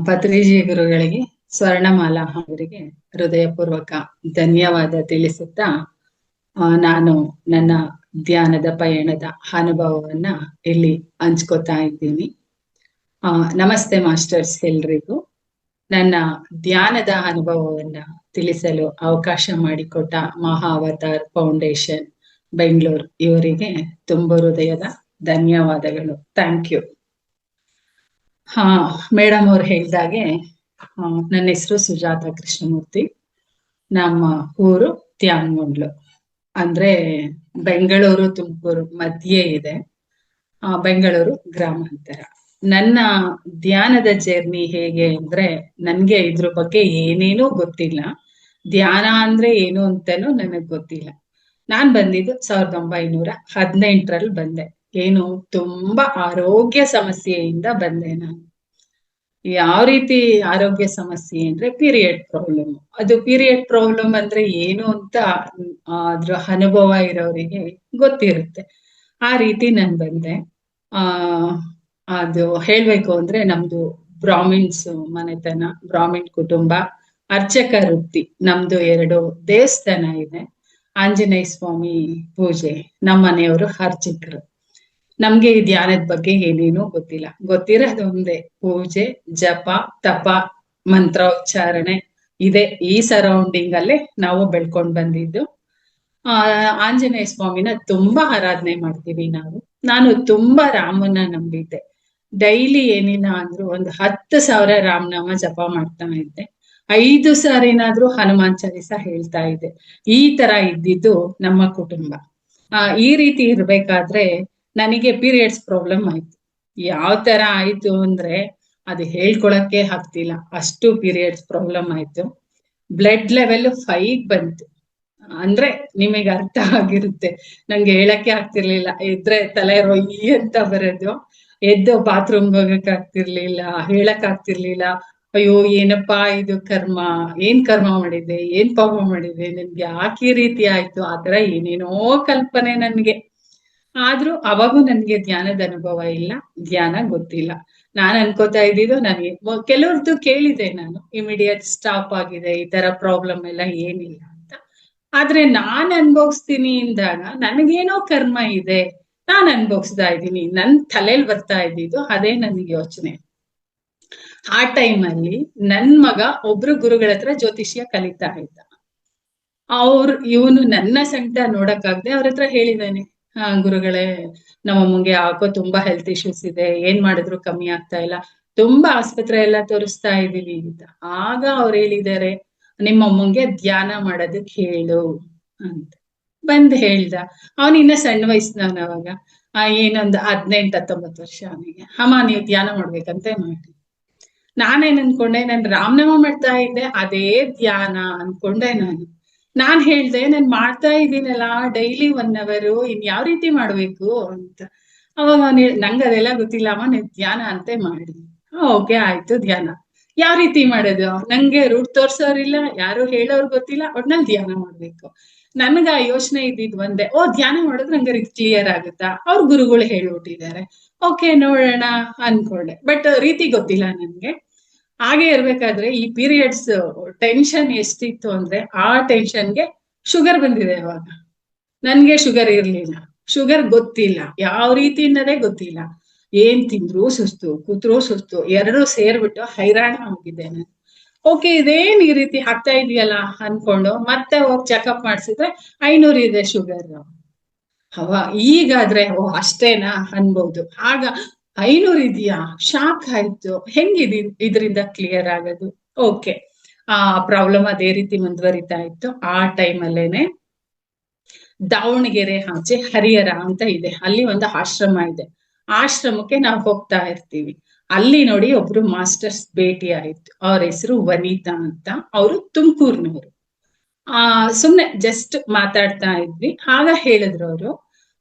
ಪತ್ರಿಜಿ ಗುರುಗಳಿಗೆ ಸ್ವರ್ಣಮಾಲಾ ಅವರಿಗೆ ಹೃದಯಪೂರ್ವಕ ಧನ್ಯವಾದ ತಿಳಿಸುತ್ತಾ ನಾನು ನನ್ನ ಧ್ಯಾನದ ಪಯಣದ ಅನುಭವವನ್ನ ಇಲ್ಲಿ ಹಂಚ್ಕೋತಾ ಇದ್ದೀನಿ. ನಮಸ್ತೆ ಮಾಸ್ಟರ್ಸ್ ಎಲ್ರಿಗೂ. ನನ್ನ ಧ್ಯಾನದ ಅನುಭವವನ್ನ ತಿಳಿಸಲು ಅವಕಾಶ ಮಾಡಿಕೊಟ್ಟ ಮಹಾ ಅವತಾರ್ ಫೌಂಡೇಶನ್ ಬೆಂಗಳೂರು ಇವರಿಗೆ ತುಂಬ ಹೃದಯದ ಧನ್ಯವಾದಗಳು. Thank you. ಮೇಡಮ್ ಅವ್ರು ಹೇಳ್ದಾಗೆ ನನ್ನ ಹೆಸರು ಸುಜಾತ ಕೃಷ್ಣಮೂರ್ತಿ. ನಮ್ಮ ಊರು ತ್ಯಾಮಗೊಂಡ್ಲು, ಅಂದ್ರೆ ಬೆಂಗಳೂರು ತುಮಕೂರು ಮಧ್ಯೆ ಇದೆ. ಬೆಂಗಳೂರು ಗ್ರಾಮಾಂತರ. ನನ್ನ ಧ್ಯಾನದ ಜರ್ನಿ ಹೇಗೆ ಅಂದ್ರೆ, ನನ್ಗೆ ಇದ್ರ ಬಗ್ಗೆ ಏನೇನೂ ಗೊತ್ತಿಲ್ಲ. ಧ್ಯಾನ ಅಂದ್ರೆ ಏನು ಅಂತಾನೂ ನನಗ್ ಗೊತ್ತಿಲ್ಲ. ನಾನ್ ಬಂದಿದ್ದು 1918 ಬಂದೆ. ಏನು ತುಂಬಾ ಆರೋಗ್ಯ ಸಮಸ್ಯೆಯಿಂದ ಬಂದೆ ನಾನು. ಯಾವ ರೀತಿ ಆರೋಗ್ಯ ಸಮಸ್ಯೆ ಅಂದ್ರೆ ಪೀರಿಯಡ್ ಪ್ರಾಬ್ಲಮ್. ಅದು ಪೀರಿಯಡ್ ಪ್ರಾಬ್ಲಮ್ ಅಂದ್ರೆ ಏನು ಅಂತ ಅದ್ರ ಅನುಭವ ಇರೋರಿಗೆ ಗೊತ್ತಿರುತ್ತೆ. ಆ ರೀತಿ ನಾನು ಬಂದೆ. ಅದು ಹೇಳ್ಬೇಕು ಅಂದ್ರೆ ನಮ್ದು ಬ್ರಾಹ್ಮಿನ್ಸ್ ಮನೆತನ, ಬ್ರಾಹ್ಮಿನ್ ಕುಟುಂಬ, ಅರ್ಚಕ ವೃತ್ತಿ. ನಮ್ದು 2 ದೇವಸ್ಥಾನ ಇದೆ. ಆಂಜನೇಯ ಸ್ವಾಮಿ ಪೂಜೆ. ನಮ್ಮ ಮನೆಯವರು ಅರ್ಚಕರು. ನಮ್ಗೆ ಈ ಧ್ಯಾನದ ಬಗ್ಗೆ ಏನೇನೂ ಗೊತ್ತಿಲ್ಲ. ಗೊತ್ತಿರೋದು ಒಂದೇ, ಪೂಜೆ, ಜಪ, ತಪ, ಮಂತ್ರೋಚ್ಚಾರಣೆ ಇದೆ. ಈ ಸರೌಂಡಿಂಗ್ ಅಲ್ಲೇ ನಾವು ಬೆಳ್ಕೊಂಡ್ ಬಂದಿದ್ದು. ಆಂಜನೇಯ ಸ್ವಾಮಿನ ತುಂಬಾ ಆರಾಧನೆ ಮಾಡ್ತೀವಿ ನಾವು. ನಾನು ತುಂಬಾ ರಾಮನ ನಂಬಿದ್ದೆ. ಡೈಲಿ ಏನಿಲ್ಲ ಅಂದ್ರು 10,000 ರಾಮನಾಮ ಜಪ ಮಾಡ್ತಾ ಇದ್ದೆ. 5 ಸಾರಿನಾದ್ರೂ ಹನುಮಾನ್ ಚಾಲಿಸ ಹೇಳ್ತಾ ಇದ್ದೆ. ಈ ತರ ಇದ್ದಿದ್ದು ನಮ್ಮ ಕುಟುಂಬ. ಈ ರೀತಿ ಇರ್ಬೇಕಾದ್ರೆ ನನಗೆ ಪೀರಿಯಡ್ಸ್ ಪ್ರಾಬ್ಲಮ್ ಆಯ್ತು. ಯಾವ ತರ ಆಯ್ತು ಅಂದ್ರೆ ಅದು ಹೇಳ್ಕೊಳಕ್ಕೆ ಆಗ್ತಿಲ್ಲ, ಅಷ್ಟು ಪೀರಿಯಡ್ಸ್ ಪ್ರಾಬ್ಲಮ್ ಆಯ್ತು. ಬ್ಲಡ್ ಲೆವೆಲ್ 5 ಬಂತು. ಅಂದ್ರೆ ನಿಮಗೆ ಅರ್ಥ ಆಗಿರುತ್ತೆ, ನಂಗೆ ಹೇಳಕ್ಕೆ ಆಗ್ತಿರ್ಲಿಲ್ಲ. ಇದ್ರೆ ತಲೆ ರೊಯ್ಯಿ ಅಂತ ಬರೋದು. ಎದ್ದು ಬಾತ್ರೂಮ್ ಹೋಗಕ್ ಆಗ್ತಿರ್ಲಿಲ್ಲ, ಹೇಳಕ್ ಆಗ್ತಿರ್ಲಿಲ್ಲ. ಅಯ್ಯೋ ಏನಪ್ಪಾ ಇದು ಕರ್ಮ, ಏನ್ ಕರ್ಮ ಮಾಡಿದೆ, ಏನ್ ಪಾಪ ಮಾಡಿದೆ, ನನ್ಗೆ ಯಾಕೆ ಈ ರೀತಿ ಆಯ್ತು, ಆತರ ಏನೇನೋ ಕಲ್ಪನೆ ನನ್ಗೆ. ಆದ್ರೂ ಅವಾಗೂ ನನ್ಗೆ ಧ್ಯಾನದ ಅನುಭವ ಇಲ್ಲ, ಧ್ಯಾನ ಗೊತ್ತಿಲ್ಲ. ನಾನ್ ಅನ್ಕೋತಾ ಇದ್ದಿದ್ದು, ನನಗೆ ಕೆಲವ್ರದ್ದು ಕೇಳಿದೆ ನಾನು, ಇಮಿಡಿಯೇಟ್ ಸ್ಟಾಪ್ ಆಗಿದೆ, ಈ ತರ ಪ್ರಾಬ್ಲಮ್ ಎಲ್ಲ ಏನಿಲ್ಲ ಅಂತ. ಆದ್ರೆ ನಾನ್ ಅನ್ಭವಿಸ್ತೀನಿ ಇಂದಾಗ ನನಗೇನೋ ಕರ್ಮ ಇದೆ, ನಾನ್ ಅನ್ಭವಿಸ್ತಾ ಇದ್ದೀನಿ, ನನ್ ತಲೆಯಲ್ಲಿ ಬರ್ತಾ ಇದ್ದಿದ್ದು ಅದೇ ನನಗೆ ಯೋಚನೆ. ಆ ಟೈಮಲ್ಲಿ ನನ್ ಮಗ ಒಬ್ರು ಗುರುಗಳ ಹತ್ರ ಜ್ಯೋತಿಷ್ಯ ಕಲಿತಾ ಇದ್ದ. ಇವನು ನನ್ನ ಸಂಕಟ ನೋಡಕ್ಕಾಗದೆ ಅವ್ರ ಹತ್ರ ಹೇಳಿದಾನೆ, ಗುರುಗಳೇ ನಮ್ಮಮ್ಮಂಗೆ ಯಾಕೋ ತುಂಬಾ ಹೆಲ್ತ್ ಇಶ್ಯೂಸ್ ಇದೆ, ಏನ್ ಮಾಡಿದ್ರು ಕಮ್ಮಿ ಆಗ್ತಾ ಇಲ್ಲ, ತುಂಬಾ ಆಸ್ಪತ್ರೆ ಎಲ್ಲ ತೋರಿಸ್ತಾ ಇದೀವಿ ಅಂತ. ಆಗ ಅವ್ರು ಹೇಳಿದ್ದಾರೆ, ನಿಮ್ಮಮ್ಮಂಗೆ ಧ್ಯಾನ ಮಾಡೋದಕ್ ಹೇಳು ಅಂತ. ಬಂದ್ ಹೇಳ್ದ. ಅವನ್ ಇನ್ನ ಸಣ್ಣ ವಯಸ್ಸಿನವನ ಅವಾಗ. ಏನೊಂದು 18-19 ವರ್ಷ ಅವನಿಗೆ. ಅಮ್ಮ ನೀವು ಧ್ಯಾನ ಮಾಡ್ಬೇಕಂತೆ ಮಾಡಿ. ನಾನೇನ್ ಅನ್ಕೊಂಡೆ, ನಾನು ರಾಮನಾಮ ಮಾಡ್ತಾ ಇದ್ದೆ, ಅದೇ ಧ್ಯಾನ ಅನ್ಕೊಂಡೆ ನಾನು. ನಾನ್ ಹೇಳ್ದೆ, ನಾನ್ ಮಾಡ್ತಾ ಇದ್ದೀನಲ್ಲ ಡೈಲಿ 1 hour, ಇನ್ ಯಾವ ರೀತಿ ಮಾಡ್ಬೇಕು ಅಂತ. ಅವಾಗ ನಂಗೆ ಅದೆಲ್ಲ ಗೊತ್ತಿಲ್ಲ ಅಮ್ಮ, ನೀನ್ ಧ್ಯಾನ ಅಂತೆ ಮಾಡಿ. ಓಕೆ ಆಯ್ತು, ಧ್ಯಾನ ಯಾವ ರೀತಿ ಮಾಡೋದು, ನಂಗೆ ರೂಟ್ ತೋರ್ಸೋರಿಲ್ಲ, ಯಾರು ಹೇಳೋರು ಗೊತ್ತಿಲ್ಲ, ಒಟ್ನಲ್ಲಿ ಧ್ಯಾನ ಮಾಡ್ಬೇಕು. ನನ್ಗ ಆ ಯೋಚನೆ ಇದ್ದಿದ್ ಒಂದೇ, ಧ್ಯಾನ ಮಾಡೋದು ನಂಗೆ ಕ್ಲಿಯರ್ ಆಗುತ್ತಾ, ಅವ್ರ ಗುರುಗಳು ಹೇಳ್ಬಿಟ್ಟಿದ್ದಾರೆ, ಓಕೆ ನೋಡೋಣ ಅನ್ಕೊಂಡೆ. ಬಟ್ ರೀತಿ ಗೊತ್ತಿಲ್ಲ ನನ್ಗೆ. ಹಾಗೆ ಇರ್ಬೇಕಾದ್ರೆ ಈ ಪೀರಿಯಡ್ಸ್ ಟೆನ್ಷನ್ ಎಷ್ಟಿತ್ತು ಅಂದ್ರೆ, ಆ ಟೆನ್ಷನ್ಗೆ ಶುಗರ್ ಬಂದಿದೆ ಇವಾಗ. ನನ್ಗೆ ಶುಗರ್ ಇರ್ಲಿಲ್ಲ, ಶುಗರ್ ಗೊತ್ತಿಲ್ಲ, ಯಾವ ರೀತಿ ಅನ್ನೋದೇ ಗೊತ್ತಿಲ್ಲ. ಏನ್ ತಿಂದ್ರು ಸುಸ್ತು, ಕೂತ್ರು ಸುಸ್ತು, 2 ಸೇರ್ಬಿಟ್ಟು ಹೈರಾಣ ಹೋಗಿದ್ದೆ ನಾನು. ಓಕೆ ಇದೇನ್ ಈ ರೀತಿ ಆಗ್ತಾ ಇದೆಯಲ್ಲ ಅನ್ಕೊಂಡು ಮತ್ತೆ ಹೋಗಿ ಚೆಕಪ್ ಮಾಡ್ಸಿದ್ರೆ 500 ಇದೆ ಶುಗರ್. ಈಗಾದ್ರೆ ಅಷ್ಟೇನಾ ಅನ್ಬೋದು. ಆಗ 500 ಇದೆಯಾ, ಶಾಕ್ ಆಯ್ತು. ಹೆಂಗಿದ್ ಇದರಿಂದ ಕ್ಲಿಯರ್ ಆಗೋದು? ಓಕೆ, ಆ ಪ್ರಾಬ್ಲಮ್ ಅದೇ ರೀತಿ ಮುಂದುವರಿತಾ ಇತ್ತು. ಆ ಟೈಮಲ್ಲೇನೆ ದಾವಣಗೆರೆ ಆಚೆ ಹರಿಹರ ಅಂತ ಇದೆ, ಅಲ್ಲಿ ಒಂದು ಆಶ್ರಮ ಇದೆ. ಆಶ್ರಮಕ್ಕೆ ನಾವು ಹೋಗ್ತಾ ಇರ್ತೀವಿ. ಅಲ್ಲಿ ನೋಡಿ ಒಬ್ರು ಮಾಸ್ಟರ್ಸ್ ಭೇಟಿ ಆಯ್ತು. ಅವ್ರ ಹೆಸರು ವನಿತಾ ಅಂತ. ಅವರು ತುಮಕೂರ್ನವರು. ಸುಮ್ನೆ ಜಸ್ಟ್ ಮಾತಾಡ್ತಾ ಇದ್ವಿ. ಆಗ ಹೇಳಿದ್ರು ಅವರು,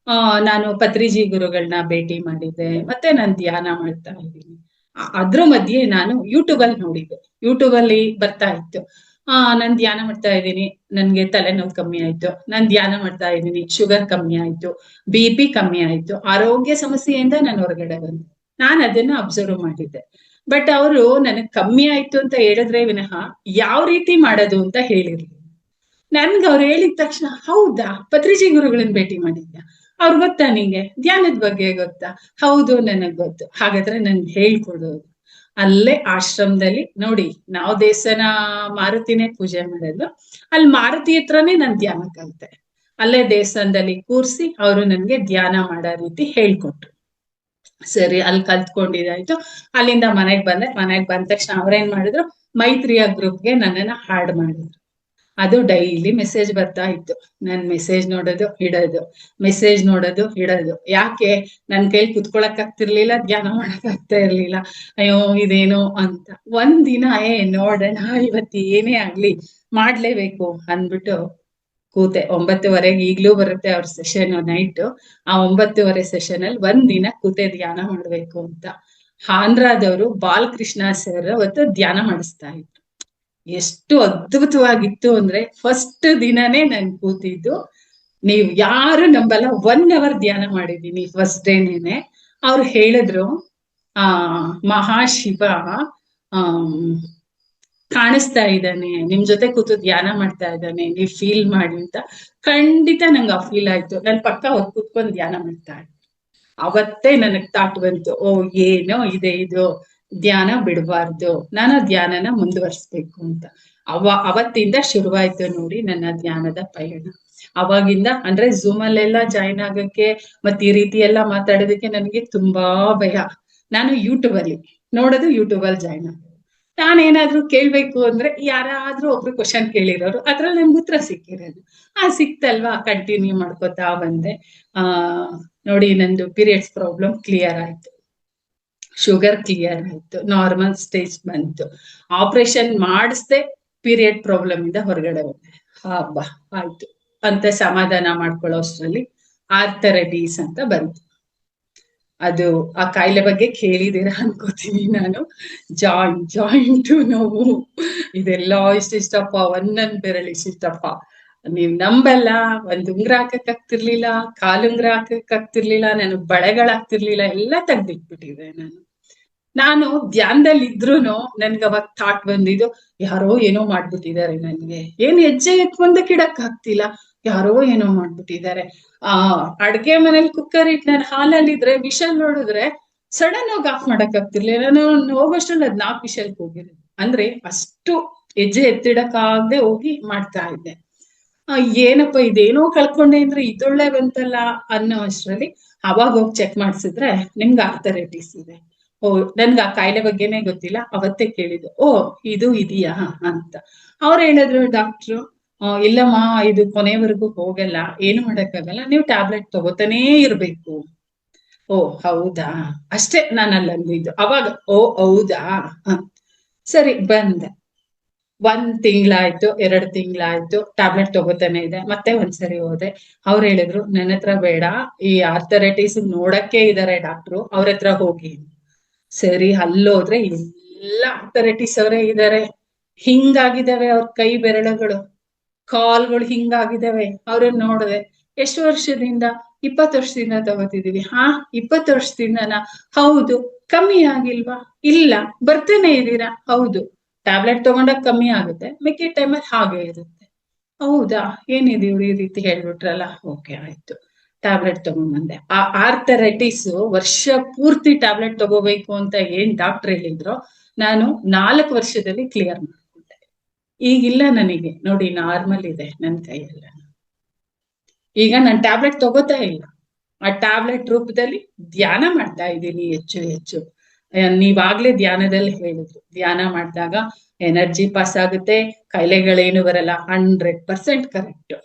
ನಾನು ಪತ್ರಿಜಿ ಗುರುಗಳನ್ನ ಭೇಟಿ ಮಾಡಿದ್ದೆ, ಮತ್ತೆ ನಾನು ಧ್ಯಾನ ಮಾಡ್ತಾ ಇದ್ದೀನಿ. ಅದ್ರ ಮಧ್ಯೆ ನಾನು ಯೂಟ್ಯೂಬ್ ಅಲ್ಲಿ ನೋಡಿದ್ದೆ. ಯೂಟ್ಯೂಬ್ ಅಲ್ಲಿ ಬರ್ತಾ ಇತ್ತು, ನಾನ್ ಧ್ಯಾನ ಮಾಡ್ತಾ ಇದ್ದೀನಿ, ನನ್ಗೆ ತಲೆನೋವು ಕಮ್ಮಿ ಆಯ್ತು, ನಾನ್ ಧ್ಯಾನ ಮಾಡ್ತಾ ಇದ್ದೀನಿ, ಶುಗರ್ ಕಮ್ಮಿ ಆಯ್ತು, BP ಕಮ್ಮಿ ಆಯ್ತು, ಆರೋಗ್ಯ ಸಮಸ್ಯೆಯಿಂದ ನಾನು ಹೊರಗಡೆ ಬಂದೆ. ನಾನು ಅದನ್ನ ಅಬ್ಸರ್ವ್ ಮಾಡಿದ್ದೆ. ಬಟ್ ಅವರು ನನಗ್ ಕಮ್ಮಿ ಆಯ್ತು ಅಂತ ಹೇಳಿದ್ರೆ ವಿನಃ ಯಾವ ರೀತಿ ಮಾಡೋದು ಅಂತ ಹೇಳಿರ್ಲಿಲ್ಲ. ನನ್ಗೆ ಅವ್ರು ಹೇಳಿದ ತಕ್ಷಣ, ಹೌದಾ ಪತ್ರಿಜಿ ಗುರುಗಳನ್ನ ಭೇಟಿ ಮಾಡಿದ್ಯಾ, ಅವ್ರು ಗೊತ್ತಾ ನಿಂಗೆ ಧ್ಯಾನದ ಬಗ್ಗೆ ಗೊತ್ತಾ? ಹೌದು ನನಗ್ ಗೊತ್ತು. ಹಾಗಾದ್ರೆ ನನ್ಗೆ ಹೇಳ್ಕೊಡೋದು. ಅಲ್ಲೇ ಆಶ್ರಮದಲ್ಲಿ ನೋಡಿ, ನಾವು ದೇವಸ್ಥಾನ ಮಾರುತಿನೇ ಪೂಜೆ ಮಾಡೋದು, ಅಲ್ಲಿ ಮಾರುತಿ ಹತ್ರನೇ ನನ್ ಧ್ಯಾನ ಕಲಿತೆ. ಅಲ್ಲೇ ದೇವಸ್ಥಾನದಲ್ಲಿ ಕೂರ್ಸಿ ಅವರು ನನ್ಗೆ ಧ್ಯಾನ ಮಾಡೋ ರೀತಿ ಹೇಳ್ಕೊಟ್ರು. ಸರಿ, ಅಲ್ಲಿ ಕಲ್ತ್ಕೊಂಡಿದಾಯ್ತು. ಅಲ್ಲಿಂದ ಮನೆಗ್ ಬಂದೆ. ಮನೆಗ್ ಬಂದ ತಕ್ಷಣ ಅವ್ರೇನ್ ಮಾಡಿದ್ರು, ಮೈತ್ರಿಯ ಗ್ರೂಪ್ಗೆ ನನ್ನನ್ನ ಹಾಡ್ ಮಾಡಿದ್ರು. ಅದು ಡೈಲಿ ಮೆಸೇಜ್ ಬರ್ತಾ ಇತ್ತು. ನನ್ ಮೆಸೇಜ್ ನೋಡೋದು ಇಡೋದು, ಮೆಸೇಜ್ ನೋಡೋದು ಇಡೋದು. ಯಾಕೆ? ನನ್ ಕೈಲಿ ಕುತ್ಕೊಳಕ್ ಆಗ್ತಿರ್ಲಿಲ್ಲ, ಧ್ಯಾನ ಮಾಡಕ್ ಆಗ್ತಾ ಇರ್ಲಿಲ್ಲ. ಅಯ್ಯೋ ಇದೇನೋ ಅಂತ. ಒಂದಿನ ನೋಡೋಣ, ಇವತ್ತು ಏನೇ ಆಗ್ಲಿ ಮಾಡ್ಲೇಬೇಕು ಅಂದ್ಬಿಟ್ಟು ಕೂತೆ. 9:30 ಈಗ್ಲೂ ಬರುತ್ತೆ ಅವ್ರ ಸೆಷನ್ ನೈಟ್. ಆ 9:30 ಸೆಷನ್ ಅಲ್ಲಿ ಒಂದಿನ ಕೂತೆ ಧ್ಯಾನ ಮಾಡ್ಬೇಕು ಅಂತ. ಆಂಧ್ರದವರು ಬಾಲಕೃಷ್ಣ ಸರ್ ಅವತ್ತು ಧ್ಯಾನ ಮಾಡಿಸ್ತಾ ಇದ್ರು. ಎಷ್ಟು ಅದ್ಭುತವಾಗಿತ್ತು ಅಂದ್ರೆ, ಫಸ್ಟ್ ದಿನನೇ ನನ್ ಕೂತಿದ್ದು, ನೀವ್ ಯಾರು ನಂಬಲ್ಲ, 1 hour ಧ್ಯಾನ ಮಾಡಿದೀನಿ ಫಸ್ಟ್ ಡೇನೇನೆ. ಅವ್ರು ಹೇಳಿದ್ರು, ಆ ಮಹಾಶಿವ ಕಾಣಿಸ್ತಾ ಇದ್ದಾನೆ, ನಿಮ್ ಜೊತೆ ಕೂತು ಧ್ಯಾನ ಮಾಡ್ತಾ ಇದ್ದಾನೆ, ನೀವ್ ಫೀಲ್ ಮಾಡಿ ಅಂತ. ಖಂಡಿತ ನಂಗೆ ಆ ಫೀಲ್ ಆಯ್ತು. ನನ್ ಪಕ್ಕ ಹೊತ್ತು ಕೂತ್ಕೊಂಡು ಧ್ಯಾನ ಮಾಡ್ತಾ ಇದ್ದೆ. ಅವತ್ತೇ ನನಗ್ ತಾಟ್ ಬಂತು, ಓ ಏನೋ ಇದೆ ಇದು, ಧ್ಯಾನ ಬಿಡಬಾರ್ದು, ನಾನು ಧ್ಯಾನನ ಮುಂದುವರ್ಸ್ಬೇಕು ಅಂತ. ಅವತ್ತಿಂದ ಶುರುವಾಯ್ತು ನೋಡಿ ನನ್ನ ಧ್ಯಾನದ ಪಯಣ. ಅವಾಗಿಂದ ಅಂದ್ರೆ ಝೂಮ್ ಅಲ್ಲೆಲ್ಲ ಜಾಯಿನ್ ಆಗಕ್ಕೆ ಮತ್ತೆ ಈ ರೀತಿ ಎಲ್ಲ ಮಾತಾಡೋದಕ್ಕೆ ನನಗೆ ತುಂಬಾ ಭಯ. ನಾನು ಯೂಟ್ಯೂಬ್ ಅಲ್ಲಿ ನೋಡೋದು, ಯೂಟ್ಯೂಬ್ ಅಲ್ಲಿ ಜಾಯಿನ್ ಆಗೋದು. ನಾನೇನಾದ್ರೂ ಕೇಳ್ಬೇಕು ಅಂದ್ರೆ ಯಾರಾದ್ರೂ ಒಬ್ರು ಕ್ವಶನ್ ಕೇಳಿರೋರು, ಅದ್ರಲ್ಲಿ ನನ್ಗೆ ಉತ್ತರ ಸಿಕ್ಕಿರೋದು. ಸಿಕ್ತಲ್ವಾ, ಕಂಟಿನ್ಯೂ ಮಾಡ್ಕೋತಾ ಬಂದೆ. ಆ ನೋಡಿ, ನಂದು ಪೀರಿಯಡ್ಸ್ ಪ್ರಾಬ್ಲಮ್ ಕ್ಲಿಯರ್ ಆಯ್ತು, ಶುಗರ್ ಕ್ಲಿಯರ್ ಆಯ್ತು, ನಾರ್ಮಲ್ ಸ್ಟೇಜ್ ಬಂತು. ಆಪರೇಷನ್ ಮಾಡಿಸ್ದೆ ಪೀರಿಯಡ್ ಪ್ರಾಬ್ಲಮ್ ಇಂದ ಹೊರಗಡೆ ಬಂದೆ. ಹಬ್ಬ ಆಯ್ತು ಅಂತ ಸಮಾಧಾನ ಮಾಡ್ಕೊಳ್ಳೋ ಅಷ್ಟರಲ್ಲಿ ಆರ್ಥರೈಟಿಸ್ ಅಂತ ಬಂತು. ಅದು ಆ ಕಾಯಿಲೆ ಬಗ್ಗೆ ಕೇಳಿದೀರಾ ಅನ್ಕೋತೀನಿ ನಾನು. ಜಾಯಿಂಟು ನೋವು, ಇದೆಲ್ಲ ಇಷ್ಟಿಷ್ಟಪ್ಪ, ಒಂದೊಂದ್ ಬೆರಳು ಇಷ್ಟಿಷ್ಟಪ್ಪ. ನೀವ್ ನಂಬಲ್ಲ, ಒಂದ್ ಉಂಗ್ರ ಹಾಕಕ್ ಆಗ್ತಿರ್ಲಿಲ್ಲ, ಕಾಲುಂಗ್ರ ಹಾಕಕ್ ಆಗ್ತಿರ್ಲಿಲ್ಲ, ನನಗ್ ಬಳೆಗಳಾಗ್ತಿರ್ಲಿಲ್ಲ, ಎಲ್ಲ ತೆಗ್ದಿಟ್ಬಿಟ್ಟಿದೆ ನಾನು ಧ್ಯಾನದಲ್ಲಿ ಇದ್ರುನು ನನ್ಗೆ ಅವಾಗ ಥಾಟ್ ಬಂದಿದ್ದು, ಯಾರೋ ಏನೋ ಮಾಡ್ಬಿಟ್ಟಿದ್ದಾರೆ ನನ್ಗೆ, ಏನ್ ಹೆಜ್ಜೆ ಎತ್ಕೊಂಡಕ್ ಇಡಕ್ ಆಗ್ತಿಲ್ಲ, ಯಾರೋ ಏನೋ ಮಾಡ್ಬಿಟ್ಟಿದ್ದಾರೆ. ಅಡ್ಗೆ ಮನೇಲಿ ಕುಕ್ಕರ್ ಇಟ್ಟು ನಾನು ಹಾಲಲ್ಲಿ ಇದ್ರೆ ವಿಷಲ್ ನೋಡಿದ್ರೆ ಸಡನ್ ಆಗಿ ಆಫ್ ಮಾಡಕ್ ಆಗ್ತಿರ್ಲಿಲ್ಲ. ನಾನು ಹೋಗೋಷ್ಟ್ರಲ್ಲಿ ಅದ್ 4 ವಿಷಲ್ಗೆ ಹೋಗಿರೋದು. ಅಂದ್ರೆ ಅಷ್ಟು ಹೆಜ್ಜೆ ಎತ್ತಿಡಕ್ಕಾಗದೆ ಹೋಗಿ ಮಾಡ್ತಾ ಇದ್ದೆ. ಏನಪ್ಪ ಇದೇನೋ ಕಳ್ಕೊಂಡೆ ಅಂದ್ರೆ ಇದೊಳ್ಳೆ ಬಂತಲ್ಲ ಅನ್ನೋ ಅಷ್ಟ್ರಲ್ಲಿ ಅವಾಗ ಹೋಗಿ ಚೆಕ್ ಮಾಡ್ಸಿದ್ರೆ ನಿಮ್ಗೆ ಆರ್ಥರೈಟಿಸ್ ಇದೆ. ಓ, ನನ್ಗೆ ಆ ಕಾಯಿಲೆ ಬಗ್ಗೆನೇ ಗೊತ್ತಿಲ್ಲ. ಅವತ್ತೇ ಕೇಳಿದ್ದು, ಓ ಇದು ಇದೆಯಾ ಅಂತ. ಅವ್ರು ಹೇಳಿದ್ರು ಡಾಕ್ಟ್ರು, ಇಲ್ಲಮ್ಮ ಇದು ಕೊನೆವರೆಗೂ ಹೋಗಲ್ಲ, ಏನು ಮಾಡಕ್ಕಾಗಲ್ಲ, ನೀವು ಟ್ಯಾಬ್ಲೆಟ್ ತಗೋತಾನೇ ಇರ್ಬೇಕು. ಓ ಹೌದಾ, ಅಷ್ಟೇ ನಾನು ಅಲ್ಲಿ ಅಂದಿದ್ದು. ಅವಾಗ ಓ ಹೌದಾ ಸರಿ ಬಂದೆ. 1 ತಿಂಗಳಾಯ್ತು, 2 ತಿಂಗಳಾಯ್ತು, ಟ್ಯಾಬ್ಲೆಟ್ ತಗೋತಾನೆ ಇದೆ. ಮತ್ತೆ ಒಂದ್ಸರಿ ಹೋದೆ. ಅವ್ರು ಹೇಳಿದ್ರು, ನನ್ನ ಹತ್ರ ಬೇಡ, ಈ ಆರ್ಥರೈಟಿಸ್ ನೋಡಕ್ಕೆ ಇದಾರೆ ಡಾಕ್ಟ್ರು, ಅವ್ರ ಹತ್ರ ಹೋಗಿ. ಸರಿ, ಅಲ್ಲೋದ್ರೆ ಎಲ್ಲ ಆರ್ಥರೈಟಿಸ್ ಅವರೇ ಇದಾರೆ. ಹಿಂಗಾಗಿದ್ದಾವೆ ಅವ್ರ ಕೈ ಬೆರಳುಗಳು, ಕಾಲ್ಗಳು ಹಿಂಗಾಗಿದ್ದಾವೆ. ಅವ್ರನ್ನ ನೋಡಿದೆ. ಎಷ್ಟು ವರ್ಷದಿಂದ? 20 ವರ್ಷದಿಂದ ತಗೋತಿದೀವಿ. 20 ವರ್ಷದಿಂದನಾ? ಹೌದು. ಕಮ್ಮಿ ಆಗಿಲ್ವಾ? ಇಲ್ಲ. ಬರ್ತಾನೆ ಇದೀರಾ? ಹೌದು. ಟ್ಯಾಬ್ಲೆಟ್ ತಗೊಂಡಾಗ ಕಮ್ಮಿ ಆಗುತ್ತೆ, ಮಿಕ್ಕಿ ಟೈಮಲ್ಲಿ ಹಾಗೆ ಇರುತ್ತೆ. ಹೌದಾ, ಏನಿದೆ ಇವ್ರು ಈ ರೀತಿ ಹೇಳ್ಬಿಟ್ರಲ್ಲ, ಓಕೆ ಆಯ್ತು, ಟ್ಯಾಬ್ಲೆಟ್ ತಗೊಂಡ್ಬಂದೆ. ಆ ಆರ್ಥರೈಟಿಸ್ ವರ್ಷ ಪೂರ್ತಿ ಟ್ಯಾಬ್ಲೆಟ್ ತಗೋಬೇಕು ಅಂತ ಏನ್ ಡಾಕ್ಟರ್ ಹೇಳಿದ್ರು, ನಾನು 4 ವರ್ಷದಲ್ಲಿ ಕ್ಲಿಯರ್ ಮಾಡ್ಕೊಂಡೆ. ಈಗಿಲ್ಲ ನನಗೆ ನೋಡಿ, ನಾರ್ಮಲ್ ಇದೆ ನನ್ನ ಕೈಯೆಲ್ಲ. ಈಗ ನಾನು ಟ್ಯಾಬ್ಲೆಟ್ ತಗೋತಾ ಇಲ್ಲ, ಆ ಟ್ಯಾಬ್ಲೆಟ್ ರೂಪದಲ್ಲಿ ಧ್ಯಾನ ಮಾಡ್ತಾ ಇದ್ದೀನಿ ಹೆಚ್ಚು. ನೀವಾಗ್ಲೇ ಧ್ಯಾನದಲ್ಲಿ ಹೇಳಿದ್ರು, ಧ್ಯಾನ ಮಾಡಿದಾಗ ಎನರ್ಜಿ ಪಾಸ್ ಆಗುತ್ತೆ, ಕಾಯಿಲೆಗಳೇನು ಬರಲ್ಲ. 100% ಕರೆಕ್ಟ್.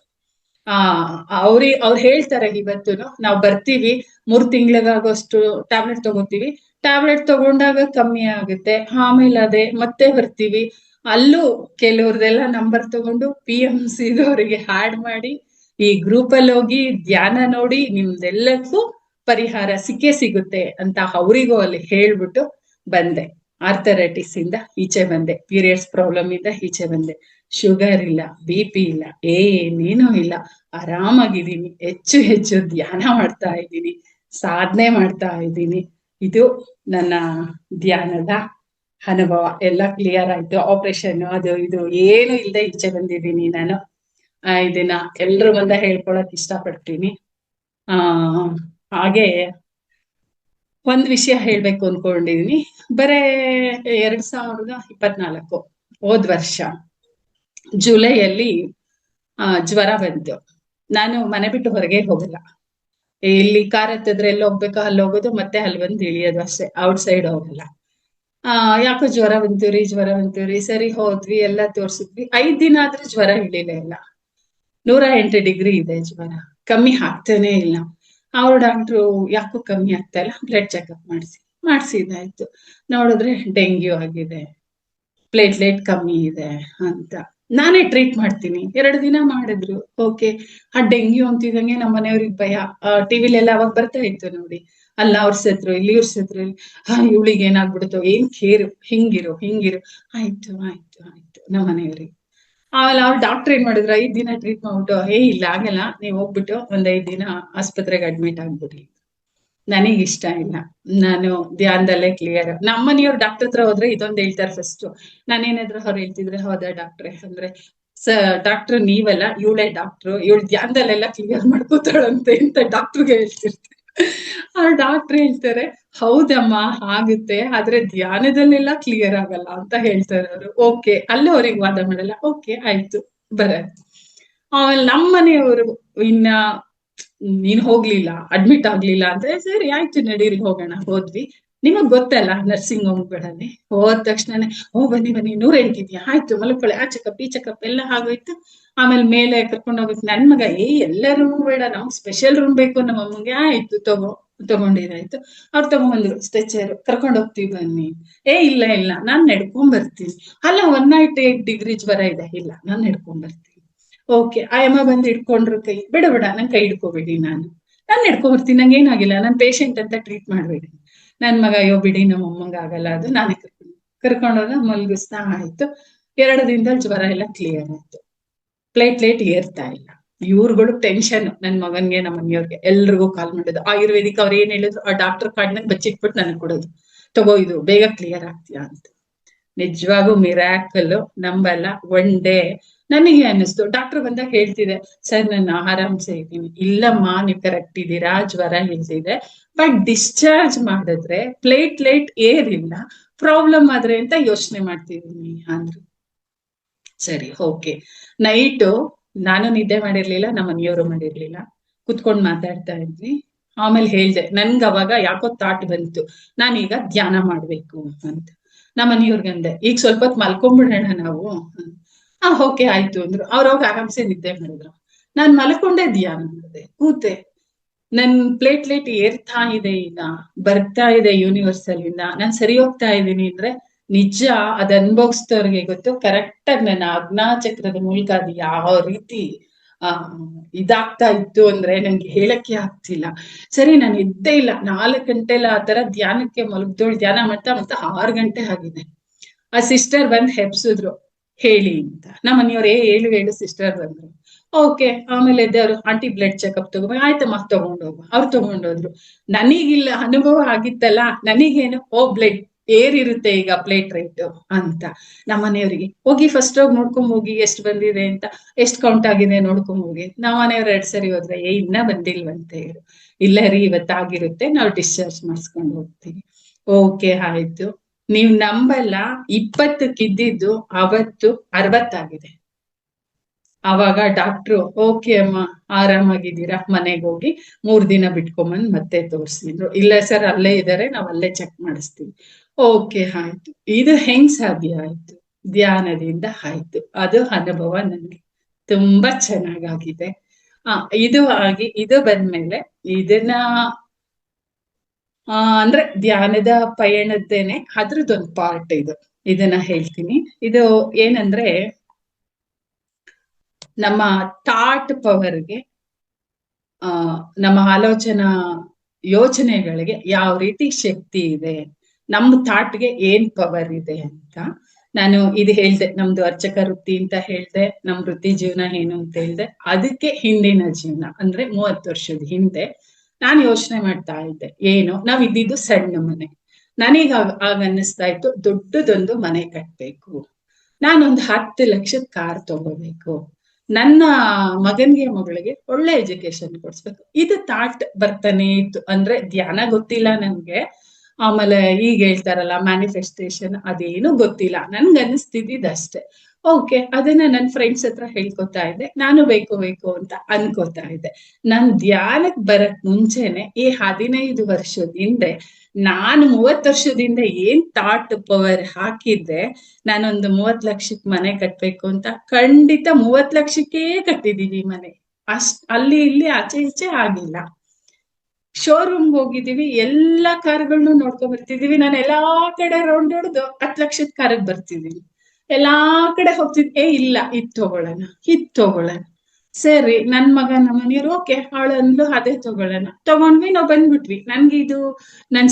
ಅವ್ರು ಹೇಳ್ತಾರೆ, ಇವತ್ತು ನಾವು ಬರ್ತೀವಿ 3 ತಿಂಗಳಿಗಾಗೋಷ್ಟು ಟ್ಯಾಬ್ಲೆಟ್ ತಗೋತೀವಿ, ಟ್ಯಾಬ್ಲೆಟ್ ತಗೊಂಡಾಗ ಕಮ್ಮಿ ಆಗುತ್ತೆ, ಆಮೇಲೆ ಅದೇ ಮತ್ತೆ ಬರ್ತೀವಿ. ಅಲ್ಲೂ ಕೆಲವ್ರದೆಲ್ಲ ನಂಬರ್ ತಗೊಂಡು PMC ಅವರಿಗೆ ಆಡ್ ಮಾಡಿ ಈ ಗ್ರೂಪ್ ಅಲ್ಲಿ ಹೋಗಿ ಧ್ಯಾನ ನೋಡಿ ನಿಮ್ದೆಲ್ಲಕ್ಕೂ ಪರಿಹಾರ ಸಿಕ್ಕೇ ಸಿಗುತ್ತೆ ಅಂತ ಅವರಿಗೂ ಅಲ್ಲಿ ಹೇಳ್ಬಿಟ್ಟು ಬಂದೆ. ಆರ್ಥರೈಟಿಸ್ ಇಂದ ಈಚೆ ಬಂದೆ, ಪೀರಿಯಡ್ಸ್ ಪ್ರಾಬ್ಲಮ್ ಇಂದ ಈಚೆ ಬಂದೆ. ಶುಗರ್ ಇಲ್ಲ, BP ಇಲ್ಲ, ಏನೇನೂ ಇಲ್ಲ, ಆರಾಮಾಗಿದ್ದೀನಿ. ಹೆಚ್ಚು ಧ್ಯಾನ ಮಾಡ್ತಾ ಇದ್ದೀನಿ, ಸಾಧನೆ ಮಾಡ್ತಾ ಇದ್ದೀನಿ. ಇದು ನನ್ನ ಧ್ಯಾನದ ಅನುಭವ ಎಲ್ಲ ಕ್ಲಿಯರ್ ಆಯ್ತು. ಆಪರೇಷನ್ ಅದು ಇದು ಏನು ಇಲ್ಲದೆ ಈಚೆ ಬಂದಿದ್ದೀನಿ ನಾನು. ಇದನ್ನ ಎಲ್ರ ಮುಂದೆ ಹೇಳ್ಕೊಳಕ್ ಇಷ್ಟಪಡ್ತೀನಿ. ಆ ಹಾಗೆ ಒಂದ್ ವಿಷಯ ಹೇಳ್ಬೇಕು ಅನ್ಕೊಂಡಿದೀನಿ. ಬರೇ 2024 ಹೋದ್ ವರ್ಷ ಜುಲೈಯಲ್ಲಿ ಜ್ವರ ಬಂತು. ನಾನು ಮನೆ ಬಿಟ್ಟು ಹೊರಗೆ ಹೋಗಲ್ಲ. ಇಲ್ಲಿ ಕಾರ್ ಹತ್ತಿದ್ರೆ ಎಲ್ಲಿ ಹೋಗ್ಬೇಕೋ ಅಲ್ಲಿ ಹೋಗೋದು, ಮತ್ತೆ ಅಲ್ಲಿ ಬಂದು ಇಳಿಯೋದು ಅಷ್ಟೇ, ಔಟ್ ಸೈಡ್ ಹೋಗಲ್ಲ. ಯಾಕೋ ಜ್ವರ ಬಂತು ರೀ ಸರಿ ಹೋದ್ವಿ, ಎಲ್ಲ ತೋರ್ಸಿದ್ವಿ. 5 ದಿನ ಆದ್ರೂ ಜ್ವರ ಇಳಿಲೇ ಇಲ್ಲ. 108 ಡಿಗ್ರಿ ಇದೆ ಜ್ವರ, ಕಮ್ಮಿ ಆಗ್ತಾನೆ ಇಲ್ಲ. ಅವ್ರ ಡಾಕ್ಟ್ರು ಯಾಕೋ ಕಮ್ಮಿ ಆಗ್ತಾ ಇಲ್ಲ, ಬ್ಲಡ್ ಚೆಕ್ಅಪ್ ಮಾಡಿಸಿದಾಯ್ತು. ನೋಡಿದ್ರೆ ಡೆಂಗ್ಯೂ ಆಗಿದೆ, ಪ್ಲೇಟ್ಲೆಟ್ ಕಮ್ಮಿ ಇದೆ ಅಂತ. ನಾನೇ ಟ್ರೀಟ್ ಮಾಡ್ತೀನಿ. 2 ದಿನ ಮಾಡಿದ್ರು, ಓಕೆ. ಆ ಡೆಂಗ್ಯೂ ಅಂತಿದಂಗೆ ನಮ್ಮ ಮನೆಯವ್ರಿಗೆ ಭಯ. ಟಿವಿಲೆಲ್ಲ ಅವಾಗ ಬರ್ತಾ ಇತ್ತು ನೋಡಿ, ಅಲ್ಲ ಅವ್ರ ಸತ್ರು, ಇಲ್ಲಿ ಇವ್ರ ಸತ್ರು, ಇವಳಿಗೆ ಏನಾಗ್ಬಿಡುತ್ತೋ, ಏನ್ ಕೇರು, ಹಿಂಗಿರು. ಆಯ್ತು ನಮ್ಮ ಮನೆಯವ್ರಿಗೆ. ಆಮೇಲೆ ಅವ್ರ ಡಾಕ್ಟರ್ ಏನ್ ಮಾಡಿದ್ರು, 5 ದಿನ ಟ್ರೀಟ್ ಮಾಡ್ಬಿಟ್ಟು, ಇಲ್ಲ ಆಗಲ್ಲ, ನೀವ್ ಹೋಗ್ಬಿಟ್ಟು ಒಂದ್ 5 ದಿನ ಆಸ್ಪತ್ರೆಗೆ ಅಡ್ಮಿಟ್ ಆಗ್ಬಿಡಿ. ನನಗ್ ಇಷ್ಟ ಇಲ್ಲ, ನಾನು ಧ್ಯಾನದಲ್ಲೇ ಕ್ಲಿಯರ್. ನಮ್ಮ ಮನೆಯವ್ರು ಡಾಕ್ಟರ್ ಹತ್ರ ಹೋದ್ರೆ ಇದೊಂದ್ ಹೇಳ್ತಾರೆ ಫಸ್ಟ್. ನಾನೇನಾದ್ರು ಅವ್ರು ಹೇಳ್ತಿದ್ರೆ, ಹೌದಾ ಡಾಕ್ಟ್ರೆ ಅಂದ್ರೆ, ಡಾಕ್ಟರ್ ನೀವಲ್ಲ, ಇವಳೇ ಡಾಕ್ಟ್ರು, ಇವಳು ಧ್ಯಾನದಲ್ಲೆಲ್ಲ ಕ್ಲಿಯರ್ ಮಾಡ್ಕೋತಾಳಂತೆ ಅಂತ ಡಾಕ್ಟರ್ಗೆ ಹೇಳ್ತಿರ್ತಾರೆ. ಅವ್ರ ಡಾಕ್ಟರ್ ಹೇಳ್ತಾರೆ, ಹೌದಮ್ಮ ಆಗುತ್ತೆ, ಆದ್ರೆ ಧ್ಯಾನದಲ್ಲೆಲ್ಲ ಕ್ಲಿಯರ್ ಆಗಲ್ಲ ಅಂತ ಹೇಳ್ತಾರೆ ಅವರು. ಓಕೆ, ಅಲ್ಲೂ ಅವ್ರಿಗೆ ವಾದ ಮಾಡಲ್ಲ. ಓಕೆ ಆಯ್ತು, ಆಮೇಲೆ ನಮ್ಮ ಮನೆಯವರು ಇನ್ನ ನೀನ್ ಹೋಗ್ಲಿಲ್ಲ, ಅಡ್ಮಿಟ್ ಆಗ್ಲಿಲ್ಲ ಅಂದ್ರೆ, ಸರಿ ಆಯ್ತು ನಡೀರಿ ಹೋಗೋಣ. ಹೋದ್ವಿ. ನಿಮಗ್ ಗೊತ್ತಲ್ಲ ನರ್ಸಿಂಗ್ ಹೋಮ್ಗಳಲ್ಲಿ ಹೋದ ತಕ್ಷಣನೇ, ಬನ್ನಿ 108 ಇದೆಯಾ, ಆಯ್ತು ಮಲ್ಕೊಳ್ಳಿ, ಆ ಚೆಕಪ್ ಈ ಚೆಕಪ್ ಎಲ್ಲ ಆಗೋಯ್ತು. ಆಮೇಲೆ ಮೇಲೆ ಕರ್ಕೊಂಡು ಹೋಗ್ಬೇಕು. ನನ್ ಮಗ, ಎಲ್ಲ ರೂಮ್ ಬೇಡ, ನಮ್ಗೆ ಸ್ಪೆಷಲ್ ರೂಮ್ ಬೇಕು ನಮ್ಮ ಅಮ್ಮಗೆ. ಆಯ್ತು ತಗೊಂಡಿದಾಯ್ತು. ಅವ್ರು ತಗೊಂಡ್ಬಂದ್ರು ಸ್ಟ್ರೆಚರ್, ಕರ್ಕೊಂಡು ಹೋಗ್ತೀವಿ ಬನ್ನಿ. ಇಲ್ಲ ನಾನ್ ನಡ್ಕೊಂಡ್ ಬರ್ತೀನಿ. ಅಲ್ಲ 108 ಡಿಗ್ರಿ ಜ್ವರ ಇದೆ, ಇಲ್ಲ ನಾನ್ ನಡ್ಕೊಂಡ್ ಬರ್ತೀನಿ. ಓಕೆ, ಆಯಮ್ಮ ಬಂದು ಹಿಡ್ಕೊಂಡ್ರು ಕೈ. ಬೇಡ ನನ್ ಕೈ ಹಿಡ್ಕೋಬೇಡಿ, ನಾನು ನಡ್ಕೊಂಡ್ ಬರ್ತೀನಿ, ನಂಗೆ ಏನಾಗಿಲ್ಲ, ನಾನ್ ಪೇಷಂಟ್ ಅಂತ ಟ್ರೀಟ್ ಮಾಡ್ಬೇಡಿ. ನನ್ ಮಗ, ಅಯ್ಯೋ ಬಿಡಿ ನಮ್ಮ ಅಮ್ಮಂಗ ಆಗಲ್ಲ, ಅದು ನಾನೇ ಕರ್ಕೊಂಡೋಗ ಮಲ್ಗಿಸ್ತಾ ಆಯ್ತು. 2 ದಿನದಲ್ಲಿ ಜ್ವರ ಎಲ್ಲ ಕ್ಲಿಯರ್ ಆಯ್ತು. ಪ್ಲೇಟ್ಲೆಟ್ ಏರ್ತಾ ಇಲ್ಲ. ಇವ್ರುಗಳು ಟೆನ್ಷನ್, ನನ್ ಮಗನ್ಗೆ, ನಮ್ಮ ಮನೆಯವ್ರಿಗೆ ಎಲ್ರಿಗೂ ಕಾಲ್ ಮಾಡೋದು. ಆಯುರ್ವೇದಿಕ್ ಅವ್ರು ಏನ್ ಹೇಳಿದ್ರು, ಆ ಡಾಕ್ಟರ್ ಕಾರ್ಡ್ನಾಗ ಬಚ್ಚಿಟ್ಬಿಟ್ಟು ನನಗೆ ಕೊಡೋದು, ತಗೋ ಇದು ಬೇಗ ಕ್ಲಿಯರ್ ಆಗ್ತೀಯಾ ಅಂತ. ನಿಜವಾಗೂ ಮಿರಾಕಲ್, ನಂಬಲ್ಲ. ಒನ್ ಡೇ ನನಗೆ ಅನ್ನಿಸ್ತು, ಡಾಕ್ಟರ್ ಬಂದಾಗ ಹೇಳ್ತಿದೆ, ಸರ್ ನಾನು ಆರಾಮ್ಸೆ ಇದ್ದೀನಿ. ಇಲ್ಲಮ್ಮ, ನೀವು ಕರೆಕ್ಟ್ ಇದ್ದೀರಾ, ಜ್ವರ ಇಳ್ದಿದೆ, ಬಟ್ ಡಿಸ್ಚಾರ್ಜ್ ಮಾಡಿದ್ರೆ ಪ್ಲೇಟ್ಲೆಟ್ ಏರಿಲ್ಲ, ಪ್ರಾಬ್ಲಮ್ ಆದ್ರೆ ಅಂತ ಯೋಚನೆ ಮಾಡ್ತಿದೀನಿ ಅಂದ್ರು. ಸರಿ ಓಕೆ. ನೈಟು ನಾನು ನಿದ್ದೆ ಮಾಡಿರ್ಲಿಲ್ಲ, ನಮ್ಮ ಮನೆಯವರು ಮಾಡಿರ್ಲಿಲ್ಲ, ಕುತ್ಕೊಂಡ್ ಮಾತಾಡ್ತಾ ಇದ್ವಿ. ಆಮೇಲೆ ಹೇಳ್ದೆ, ನನ್ಗ ಅವಾಗ ಯಾಕೋ ಥಾಟ್ ಬಂತು, ನಾನೀಗ ಧ್ಯಾನ ಮಾಡ್ಬೇಕು ಅಂತ. ನಮ್ಮ ಮನೆಯವ್ರಿಗಂದೆ, ಈಗ ಸ್ವಲ್ಪ ಹೊತ್ತು ಮಲ್ಕೊಂಡ್ಬಿಡೋಣ ನಾವು. ಓಕೆ ಆಯ್ತು ಅಂದ್ರು. ಅವ್ರೋಗ ಆರಾಮ್ಸೆ ನಿದ್ದೆ ಮಾಡಿದ್ರು. ನಾನ್ ಮಲ್ಕೊಂಡೆ ಧ್ಯಾನ ಮಾಡಿದೆ, ಕೂತೆ. ನನ್ ಪ್ಲೇಟ್ಲೆಟ್ ಏರ್ತಾ ಇದೆ, ಈಗ ಬರ್ತಾ ಇದೆ ಯೂನಿವರ್ಸಲ್ ಇಂದ, ನಾನ್ ಸರಿ ಹೋಗ್ತಾ ಇದ್ದೀನಿ ಅಂದ್ರೆ ನಿಜ ಅದ್ ಅನ್ಭವಿಸ್ತವ್ರಿಗೆ ಗೊತ್ತು. ಕರೆಕ್ಟ್ ಆಗಿ ನನ್ನ ಆಜ್ಞಾ ಚಕ್ರದ ಮೂಲಕ ಅದು ಯಾವ ರೀತಿ ಇದಾಗ್ತಾ ಇತ್ತು ಅಂದ್ರೆ ನಂಗೆ ಹೇಳಕ್ಕೆ ಆಗ್ತಿಲ್ಲ. ಸರಿ, ನಾನು ಇದ್ದೇ ಇಲ್ಲ. 4 ಗಂಟೆಲ್ಲ ಆ ತರ ಧ್ಯಾನಕ್ಕೆ ಮಲಗ್ದೋಳು, ಧ್ಯಾನ ಮಾಡ್ತಾ 6 ಗಂಟೆ ಆಗಿದೆ. ಆ ಸಿಸ್ಟರ್ ಬಂದ್ ಹೆಪ್ಸಿದ್ರು, ಹೇಳಿ ಅಂತ. ನಮ್ಮ ಮನೆಯವ್ರು ಹೇಳು ಸಿಸ್ಟರ್ ಬಂದ್ರು. ಓಕೆ, ಆಮೇಲೆ ಎದ್ದವ್ರು, ಆಂಟಿ ಬ್ಲಡ್ ಚೆಕಪ್ ತಗೋಬೇಕು. ಆಯ್ತಮ್ಮ ತಗೊಂಡೋಗು. ಅವ್ರು ತಗೊಂಡೋದ್ರು. ನನಗಿಲ್ಲ ಅನುಭವ ಆಗಿತ್ತಲ್ಲ, ನನಗೇನು, ಬ್ಲಡ್ ಏರಿರುತ್ತೆ ಈಗ ಪ್ಲೇಟ್ ರೇಟ್ ಅಂತ. ನಮ್ಮ ಮನೆಯವರಿಗೆ, ಹೋಗಿ ಫಸ್ಟ್ ಹೋಗಿ ನೋಡ್ಕೊಂಡ್ ಹೋಗಿ ಎಷ್ಟು ಬಂದಿದೆ ಅಂತ, ಎಷ್ಟು ಕೌಂಟ್ ಆಗಿದೆ ನೋಡ್ಕೊಂಡ್ ಹೋಗಿ. ನಮ್ಮ ಮನೆಯವ್ರು 2 ಸರಿ ಹೋದ್ರೆ, ಇನ್ನ ಬಂದಿಲ್ವಂತೆ. ಇಲ್ಲ ರೀ, ಇವತ್ತಾಗಿರುತ್ತೆ, ನಾವು ಡಿಸ್ಚಾರ್ಜ್ ಮಾಡಿಸ್ಕೊಂಡು ಹೋಗ್ತೀವಿ. ಓಕೆ ಆಯ್ತು. ನೀವ್ ನಂಬಲ್ಲ, 20ಕ್ಕೆ ಇದ್ದಿದ್ದು ಅವತ್ತು 60 ಆಗಿದೆ. ಅವಾಗ ಡಾಕ್ಟ್ರು, ಓಕೆ ಅಮ್ಮ ಆರಾಮಾಗಿದ್ದೀರಾ, ಮನೆಗೆ ಹೋಗಿ 3 ದಿನ ಬಿಟ್ಕೊಂಬಂದ್ ಮತ್ತೆ ತೋರ್ಸಿದ್ರು. ಇಲ್ಲ ಸರ್, ಅಲ್ಲೇ ಇದಾರೆ, ನಾವ್ ಅಲ್ಲೇ ಚೆಕ್ ಮಾಡಿಸ್ತೀವಿ. ಓಕೆ ಆಯ್ತು. ಇದು ಹೆಂಗ್ ಸಾಧ್ಯ ಆಯ್ತು? ಧ್ಯಾನದಿಂದ ಆಯ್ತು. ಅದು ಅನುಭವ ನನ್ಗೆ ತುಂಬಾ ಚೆನ್ನಾಗಾಗಿದೆ. ಇದು ಬಂದ್ಮೇಲೆ ಇದನ್ನ ಅಂದ್ರೆ ಧ್ಯಾನದ ಪಯಣದ್ದೇನೆ ಅದ್ರದ್ದೊಂದು ಪಾರ್ಟ್ ಇದನ್ನ ಹೇಳ್ತೀನಿ. ಇದು ಏನಂದ್ರೆ, ನಮ್ಮ ಥಾಟ್ ಪವರ್ಗೆ, ನಮ್ಮ ಆಲೋಚನಾ ಯೋಚನೆಗಳಿಗೆ ಯಾವ ರೀತಿ ಶಕ್ತಿ ಇದೆ, ನಮ್ಮ ಥಾಟ್ಗೆ ಏನ್ ಪವರ್ ಇದೆ ಅಂತ ನಾನು ಇದು ಹೇಳ್ದೆ. ನಮ್ದು ಅರ್ಚಕ ವೃತ್ತಿ ಅಂತ ಹೇಳ್ದೆ, ನಮ್ ವೃತ್ತಿ ಜೀವನ ಏನು ಅಂತ ಹೇಳ್ದೆ. ಅದಕ್ಕೆ ಹಿಂದಿನ ಜೀವನ ಅಂದ್ರೆ 30 ವರ್ಷದ ಹಿಂದೆ ನಾನು ಯೋಚನೆ ಮಾಡ್ತಾ ಇದ್ದೆ, ಏನು ನಾವ್ ಇದ್ದಿದ್ದು ಸಣ್ಣ ಮನೆ, ನನೀಗ ಆಗ ಅನ್ನಿಸ್ತಾ ಇತ್ತು ದೊಡ್ಡದೊಂದು ಮನೆ ಕಟ್ಬೇಕು, ನಾನೊಂದು 10 ಲಕ್ಷದ ಕಾರ್ ತಗೋಬೇಕು, ನನ್ನ ಮಗನ್ಗೆ ಮಗಳಿಗೆ ಒಳ್ಳೆ ಎಜುಕೇಶನ್ ಕೊಡ್ಸ್ಬೇಕು, ಇದು ಥಾಟ್ ಬರ್ತಾನೆ ಇತ್ತು. ಅಂದ್ರೆ ಧ್ಯಾನ ಗೊತ್ತಿಲ್ಲ ನನ್ಗೆ, ಆಮೇಲೆ ಈಗ ಹೇಳ್ತಾರಲ್ಲ ಮ್ಯಾನಿಫೆಸ್ಟೇಷನ್, ಅದೇನು ಗೊತ್ತಿಲ್ಲ, ನನ್ಗೆ ಅನಿಸ್ತಿದ್ದಷ್ಟೇ. ಓಕೆ, ಅದನ್ನ ನನ್ನ ಫ್ರೆಂಡ್ಸ್ ಹತ್ರ ಹೇಳ್ಕೊತಾ ಇದ್ದೆ, ನಾನು ಬೇಕು ಬೇಕು ಅಂತ ಅನ್ಕೋತಾ ಇದ್ದೆ. ನಾನ್ ಧ್ಯಾನಕ್ ಬರಕ್ ಮುಂಚೆನೆ ಈ 15 ವರ್ಷದ ಹಿಂದೆ ನಾನು 30 ವರ್ಷದಿಂದ ಏನ್ ಥಾಟ್ ಪವರ್ ಹಾಕಿದ್ದೆ, ನಾನೊಂದು 30 ಲಕ್ಷಕ್ ಮನೆ ಕಟ್ಬೇಕು ಅಂತ, ಖಂಡಿತ 30 ಲಕ್ಷಕ್ಕೇ ಕಟ್ಟಿದೀವಿ ಮನೆ. ಅಲ್ಲಿ ಇಲ್ಲಿ ಆಚೆ ಈಚೆ ಆಗಿಲ್ಲ. ಶೋರೂಮ್ ಹೋಗಿದೀವಿ, ಎಲ್ಲಾ ಕಾರ್ಗಳನ್ನೂ ನೋಡ್ಕೊಂಡ್ ಬರ್ತಿದೀವಿ. ನಾನು ಎಲ್ಲಾ ಕಡೆ ರೌಂಡ್ ಹೊಡೆದು 10 ಲಕ್ಷದ ಕಾರಿಗೆ ಬರ್ತಿದೀನಿ. ಎಲ್ಲಾ ಕಡೆ ಹೋಗ್ತಿದ್ದೆ, ಇಲ್ಲ ಇದ್ ತಗೊಳ್ಳೋಣ, ಇದ್ ತಗೊಳ್ಳೋಣ. ಸರಿ, ನನ್ ಮಗ ನಮ್ಮ ಮನೆಯವ್ರು ಓಕೆ ಅವಳಂದ್ಲು ಅದೇ ತಗೊಂಡ್ವಿ, ನಾವ್ ಬಂದ್ಬಿಟ್ವಿ. ನನ್ಗೆ ಇದು ನನ್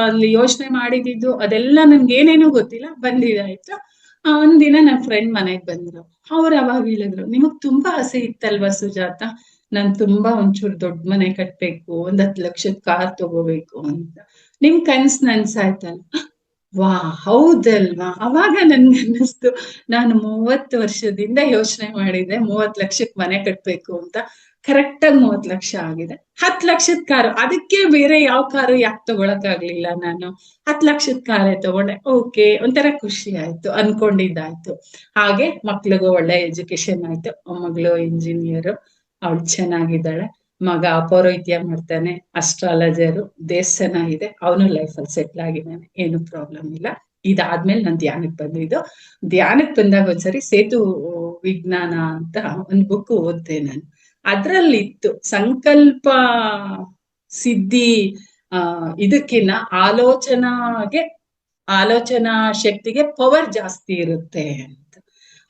ಅಲ್ಲಿ ಯೋಚನೆ ಮಾಡಿದ್ದು ಅದೆಲ್ಲ ನನ್ಗೆ ಏನೇನೂ ಗೊತ್ತಿಲ್ಲ, ಬಂದಿದಾಯ್ತು. ಒಂದಿನ ನನ್ ಫ್ರೆಂಡ್ ಮನೆಗ್ ಬಂದ್ರು. ಅವ್ರು ಅವಾಗ ಹೇಳಿದ್ರು, ನಿಮಗ್ ತುಂಬಾ ಆಸೆ ಇತ್ತಲ್ವಾ ಸುಜಾತ, ನಾನ್ ತುಂಬಾ ಒಂಚೂರು ದೊಡ್ಡ ಮನೆ ಕಟ್ಬೇಕು, 10 ಲಕ್ಷದ ಕಾರ್ ತಗೋಬೇಕು ಅಂತ. ನಿಮ್ ಕನ್ಸ್ ನನ್ಸಾಯ್ತಲ್ಲ. ವಾ, ಹೌದಲ್ವಾ? ಅವಾಗ ನನ್ಗೆ ಅನ್ನಿಸ್ತು, ನಾನು 30 ವರ್ಷದಿಂದ ಯೋಚನೆ ಮಾಡಿದ್ದೆ 30 ಲಕ್ಷಕ್ ಮನೆ ಕಟ್ಬೇಕು ಅಂತ. ಕರೆಕ್ಟ್ ಆಗಿ 30 ಲಕ್ಷ ಆಗಿದೆ. 10 ಲಕ್ಷದ ಕಾರು, ಅದಕ್ಕೆ ಬೇರೆ ಯಾವ ಕಾರು ಯಾಕೆ ತಗೊಳಕ್ ಆಗ್ಲಿಲ್ಲ? ನಾನು 10 ಲಕ್ಷದ ಕಾರೇ ತಗೊಂಡೆ. ಓಕೆ, ಒಂಥರ ಖುಷಿ ಆಯ್ತು, ಅನ್ಕೊಂಡಿದ್ದಾಯ್ತು. ಹಾಗೆ ಮಕ್ಳಿಗೂ ಒಳ್ಳೆ ಎಜುಕೇಶನ್ ಆಯ್ತು. ಮಗಳು ಇಂಜಿನಿಯರ್, ಅವಳು ಚೆನ್ನಾಗಿದ್ದಾಳೆ. ಮಗ ಪೌರೋಹಿತ್ಯ ಮಾಡ್ತಾನೆ, ಅಸ್ಟ್ರಾಲಜರು, ದೇವಸ್ಥಾನ ಇದೆ, ಅವನು ಲೈಫಲ್ಲಿ ಸೆಟ್ಲ್ ಆಗಿದ್ದಾನೆ, ಏನು ಪ್ರಾಬ್ಲಮ್ ಇಲ್ಲ. ಇದಾದ್ಮೇಲೆ ನಾನು ಧ್ಯಾನಕ್ಕೆ ಬಂದಿದ್ದು. ಧ್ಯಾನಕ್ಕೆ ಬಂದಾಗ ಒಂದ್ಸರಿ ಸೇತು ವಿಜ್ಞಾನ ಅಂತ ಒಂದು ಬುಕ್ ಓದ್ದೆ ನಾನು. ಅದ್ರಲ್ಲಿತ್ತು ಸಂಕಲ್ಪ ಸಿದ್ಧಿ ಇದಕ್ಕಿನ್ನ ಆಲೋಚನಾ ಶಕ್ತಿಗೆ ಪವರ್ ಜಾಸ್ತಿ ಇರುತ್ತೆ ಅಂತ.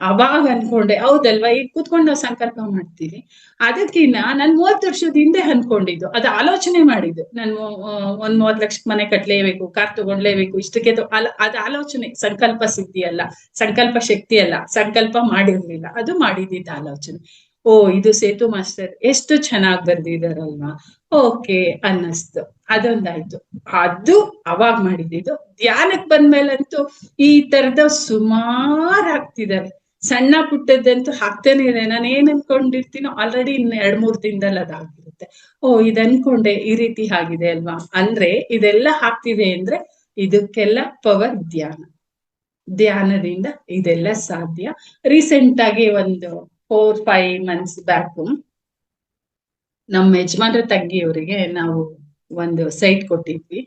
ಅವಾಗ ಅನ್ಕೊಂಡೆ, ಹೌದಲ್ವಾ, ಈಗ ಕೂತ್ಕೊಂಡು ನಾವು ಸಂಕಲ್ಪ ಮಾಡ್ತೀವಿ, ಅದಕ್ಕಿನ್ನ ನಾನ್ 30 ವರ್ಷದ ಹಿಂದೆ ಅನ್ಕೊಂಡಿದ್ದು, ಅದು ಆಲೋಚನೆ ಮಾಡಿದ್ದು. ನಾನು ಒಂದ್ 30 ಲಕ್ಷ ಮನೆ ಕಟ್ಲೇಬೇಕು, ಕಾರ್ ತಗೊಂಡ್ಲೇಬೇಕು, ಇಷ್ಟಕ್ಕೆ ಅದು ಆಲೋಚನೆ, ಸಂಕಲ್ಪ ಸಿದ್ಧಿ ಅಲ್ಲ, ಸಂಕಲ್ಪ ಶಕ್ತಿ ಅಲ್ಲ. ಸಂಕಲ್ಪ ಮಾಡಿರ್ಲಿಲ್ಲ, ಅದು ಮಾಡಿದ್ದಿದ್ದ ಆಲೋಚನೆ. ಓ, ಇದು ಸೇತು ಮಾಸ್ಟರ್ ಎಷ್ಟು ಚೆನ್ನಾಗ್ ಬರ್ದಿದಾರಲ್ವಾ, ಓಕೆ ಅನ್ನಿಸ್ತು. ಅದೊಂದಾಯ್ತು. ಅದು ಅವಾಗ್ ಮಾಡಿದ್ದು. ಧ್ಯಾನಕ್ ಬಂದ್ಮೇಲಂತೂ ಈ ತರದ ಸುಮಾರು ಆಗ್ತಿದಾವೆ. ಸಣ್ಣ ಪುಟ್ಟದ್ದಂತೂ ಹಾಕ್ತೇನೆ ಇದೆ. ನಾನು ಏನ್ ಅನ್ಕೊಂಡಿರ್ತೀನೋ ಆಲ್ರೆಡಿ ಇನ್ 2-3 ದಿನದಲ್ಲಿ ಅದಾಗಿರುತ್ತೆ. ಓ, ಅನ್ಕೊಂಡೆ ಈ ರೀತಿ ಆಗಿದೆ ಅಲ್ವಾ. ಅಂದ್ರೆ ಇದೆಲ್ಲ ಆಗ್ತಿದೆ ಅಂದ್ರೆ ಇದಕ್ಕೆಲ್ಲ ಪವರ್ ಧ್ಯಾನದಿಂದ ಇದೆಲ್ಲ ಸಾಧ್ಯ. ರೀಸೆಂಟ್ ಆಗಿ ಒಂದು 4-5 ಮಂತ್ಸ್ ಬ್ಯಾಕ್ ನಮ್ಮ ಯಜಮಾನ್ರ ತಂಗಿಯವರಿಗೆ ನಾವು ಒಂದು ಸೈಟ್ ಕೊಟ್ಟಿದ್ವಿ.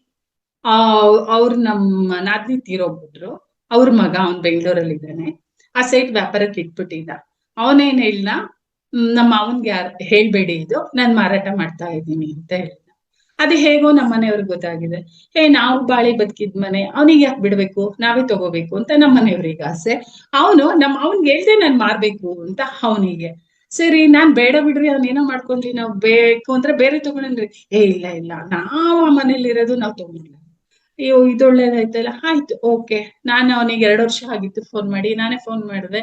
ಅವ್ರು ನಮ್ಮ ನಾದ್ನಿ ತೀರೋಗ್ಬಿಟ್ರು. ಅವ್ರ ಮಗ ಅವ್ನ್ ಬೆಂಗಳೂರಲ್ಲಿ ಇದ್ದಾನೆ. ಆ ಸೈಟ್ ವ್ಯಾಪಾರಕ್ಕೆ ಇಟ್ಬಿಟ್ಟಿದ್ದ. ಅವನೇನ್ ಹೇಳ್ದ, ನಮ್ಮ ಅವನ್ಗೆ ಹೇಳ್ಬೇಡಿ, ಇದು ನಾನ್ ಮಾರಾಟ ಮಾಡ್ತಾ ಇದ್ದೀನಿ ಅಂತ ಹೇಳ್ದ. ಅದು ಹೇಗೋ ನಮ್ಮ ಮನೆಯವ್ರಿಗೆ ಗೊತ್ತಾಗಿದೆ. ನಾವು ಬಾಳಿ ಬದುಕಿದ್ ಮನೆ, ಅವನಿಗೆ ಯಾಕೆ ಬಿಡ್ಬೇಕು, ನಾವೇ ತಗೋಬೇಕು ಅಂತ ನಮ್ಮ ಮನೆಯವ್ರಿಗೆ ಆಸೆ. ಅವನ್ಗೆ ಹೇಳ್ದೆ ನಾನ್ ಮಾರ್ಬೇಕು ಅಂತ ಅವನಿಗೆ. ಸರಿ, ನಾನ್ ಬೇಡ ಬಿಡ್ರಿ, ಅವನೇನೋ ಮಾಡ್ಕೊಂಡ್ಲಿ, ನಾವ್ ಬೇಕು ಅಂದ್ರೆ ಬೇರೆ ತಗೊಂಡ್ರಿ. ಇಲ್ಲ ಇಲ್ಲ, ನಾವ್ ಆ ಮನೇಲಿ ಇರೋದು ನಾವ್ ತಗೊಂಡಿಲ್ಲ. ಅಯ್ಯೋ, ಇದೊಳ್ಳೇದಾಯ್ತಲ್ಲ, ಆಯ್ತು ಓಕೆ. ನಾನು ಅವನಿಗೆ 2 ವರ್ಷ ಆಗಿತ್ತು ಫೋನ್ ಮಾಡಿ, ನಾನೇ ಫೋನ್ ಮಾಡಿದೆ.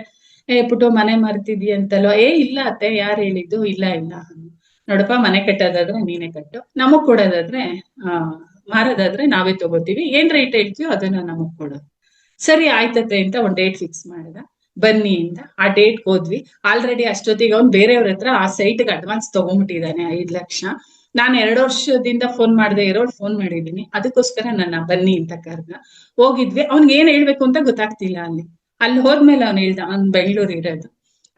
ಪುಟ್ಟು ಮನೆ ಮಾರ್ತಿದ್ಯ ಅಂತಲ್ವಾ? ಇಲ್ಲ ಅತ್ತೆ, ಯಾರು ಹೇಳಿದ್ದು? ಇಲ್ಲ ಇಲ್ಲ, ನೋಡಪ್ಪ, ಮನೆ ಕಟ್ಟೋದಾದ್ರೆ ನೀನೇ ಕಟ್ಟು, ನಮಗ್ ಕೊಡೋದಾದ್ರೆ ಮಾರೋದಾದ್ರೆ ನಾವೇ ತಗೋತೀವಿ, ಏನ್ ರೇಟ್ ಹೇಳ್ತೀವೋ ಅದನ್ನ ನಮಗ್ ಕೊಡೋದು. ಸರಿ ಆಯ್ತತೆ ಅಂತ ಒಂದ್ ಡೇಟ್ ಫಿಕ್ಸ್ ಮಾಡಿದ. ಬನ್ನಿ ಅಂತ ಆ ಡೇಟ್ ಹೋದ್ವಿ. ಆಲ್ರೆಡಿ ಅಷ್ಟೊತ್ತಿಗೆ ಅವ್ನು ಬೇರೆಯವ್ರ ಹತ್ರ ಆ ಸೈಟ್ಗೆ ಅಡ್ವಾನ್ಸ್ ತಗೊಂಡ್ಬಿಟ್ಟಿದ್ದಾನೆ 5 ಲಕ್ಷ. ನಾನು 2 ವರ್ಷದಿಂದ ಫೋನ್ ಮಾಡದೆ ಇರೋಳು ಫೋನ್ ಮಾಡಿದೀನಿ, ಅದಕ್ಕೋಸ್ಕರ ನನ್ನ ಬನ್ನಿ ಅಂತ ಕರ್ದ. ಹೋಗಿದ್ವಿ. ಅವ್ನ್ಗೆ ಏನ್ ಹೇಳ್ಬೇಕು ಅಂತ ಗೊತ್ತಾಗ್ತಿಲ್ಲ. ಅಲ್ಲಿ ಹೋದ್ಮೇಲೆ ಅವ್ನು ಹೇಳ್ದ, ಅವ್ನ್ ಬೆಂಗಳೂರು ಇರೋದು,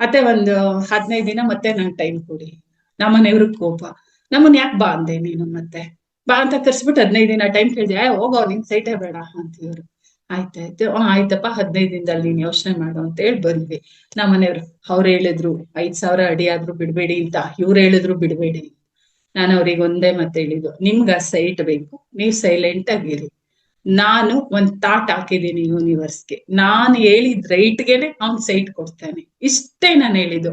ಅತ್ತೆ ಒಂದು 15 ದಿನ ಮತ್ತೆ ನಂಗೆ ಟೈಮ್ ಕೊಡಿ. ನಮ್ಮನೆಯವ್ರಿಗೆ ಕೋಪ, ನಮ್ಮನ್ ಯಾಕೆ ಬಾ ಅಂದೆ ನೀನು, ಮತ್ತೆ ಬಾ ಅಂತ ಕರ್ಸ್ಬಿಟ್ಟು 15 ದಿನ ಟೈಮ್ ಕೇಳಿದೆ. ಹೋಗೋ, ನಿನ್ ಸೈಟೇ ಬೇಡ ಅಂತಿವ್ರು. ಆಯ್ತಾಯ್ತು, ಆಯ್ತಪ್ಪ, 15 ದಿನದಲ್ಲಿ ನೀನ್ ಯೋಚನೆ ಮಾಡು ಅಂತ ಹೇಳಿ ಬಂದ್ವಿ. ನಮ್ಮನೆಯವ್ರು ಅವ್ರು ಹೇಳಿದ್ರು 5,000 ಅಡಿ ಆದ್ರೂ ಬಿಡ್ಬೇಡಿ ಅಂತ, ಇವ್ರು ಹೇಳಿದ್ರು ಬಿಡ್ಬೇಡಿ. ನಾನು ಅವ್ರಿಗೆ ಒಂದೇ ಮತ್ತೆ ಹೇಳಿದ್ದು, ನಿಮ್ಗ ಸೈಟ್ ಬೇಕು, ನೀವ್ ಸೈಲೆಂಟ್ ಆಗಿರಿ. ನಾನು ಒಂದ್ ಥಾಟ್ ಹಾಕಿದ್ದೀನಿ ಯೂನಿವರ್ಸ್ಗೆ, ನಾನು ಹೇಳಿದ್ ರೈಟ್ಗೆನೆ ಅವ್ನ್ ಸೈಟ್ ಕೊಡ್ತಾನೆ. ಇಷ್ಟೇ ನಾನು ಹೇಳಿದ್ದು.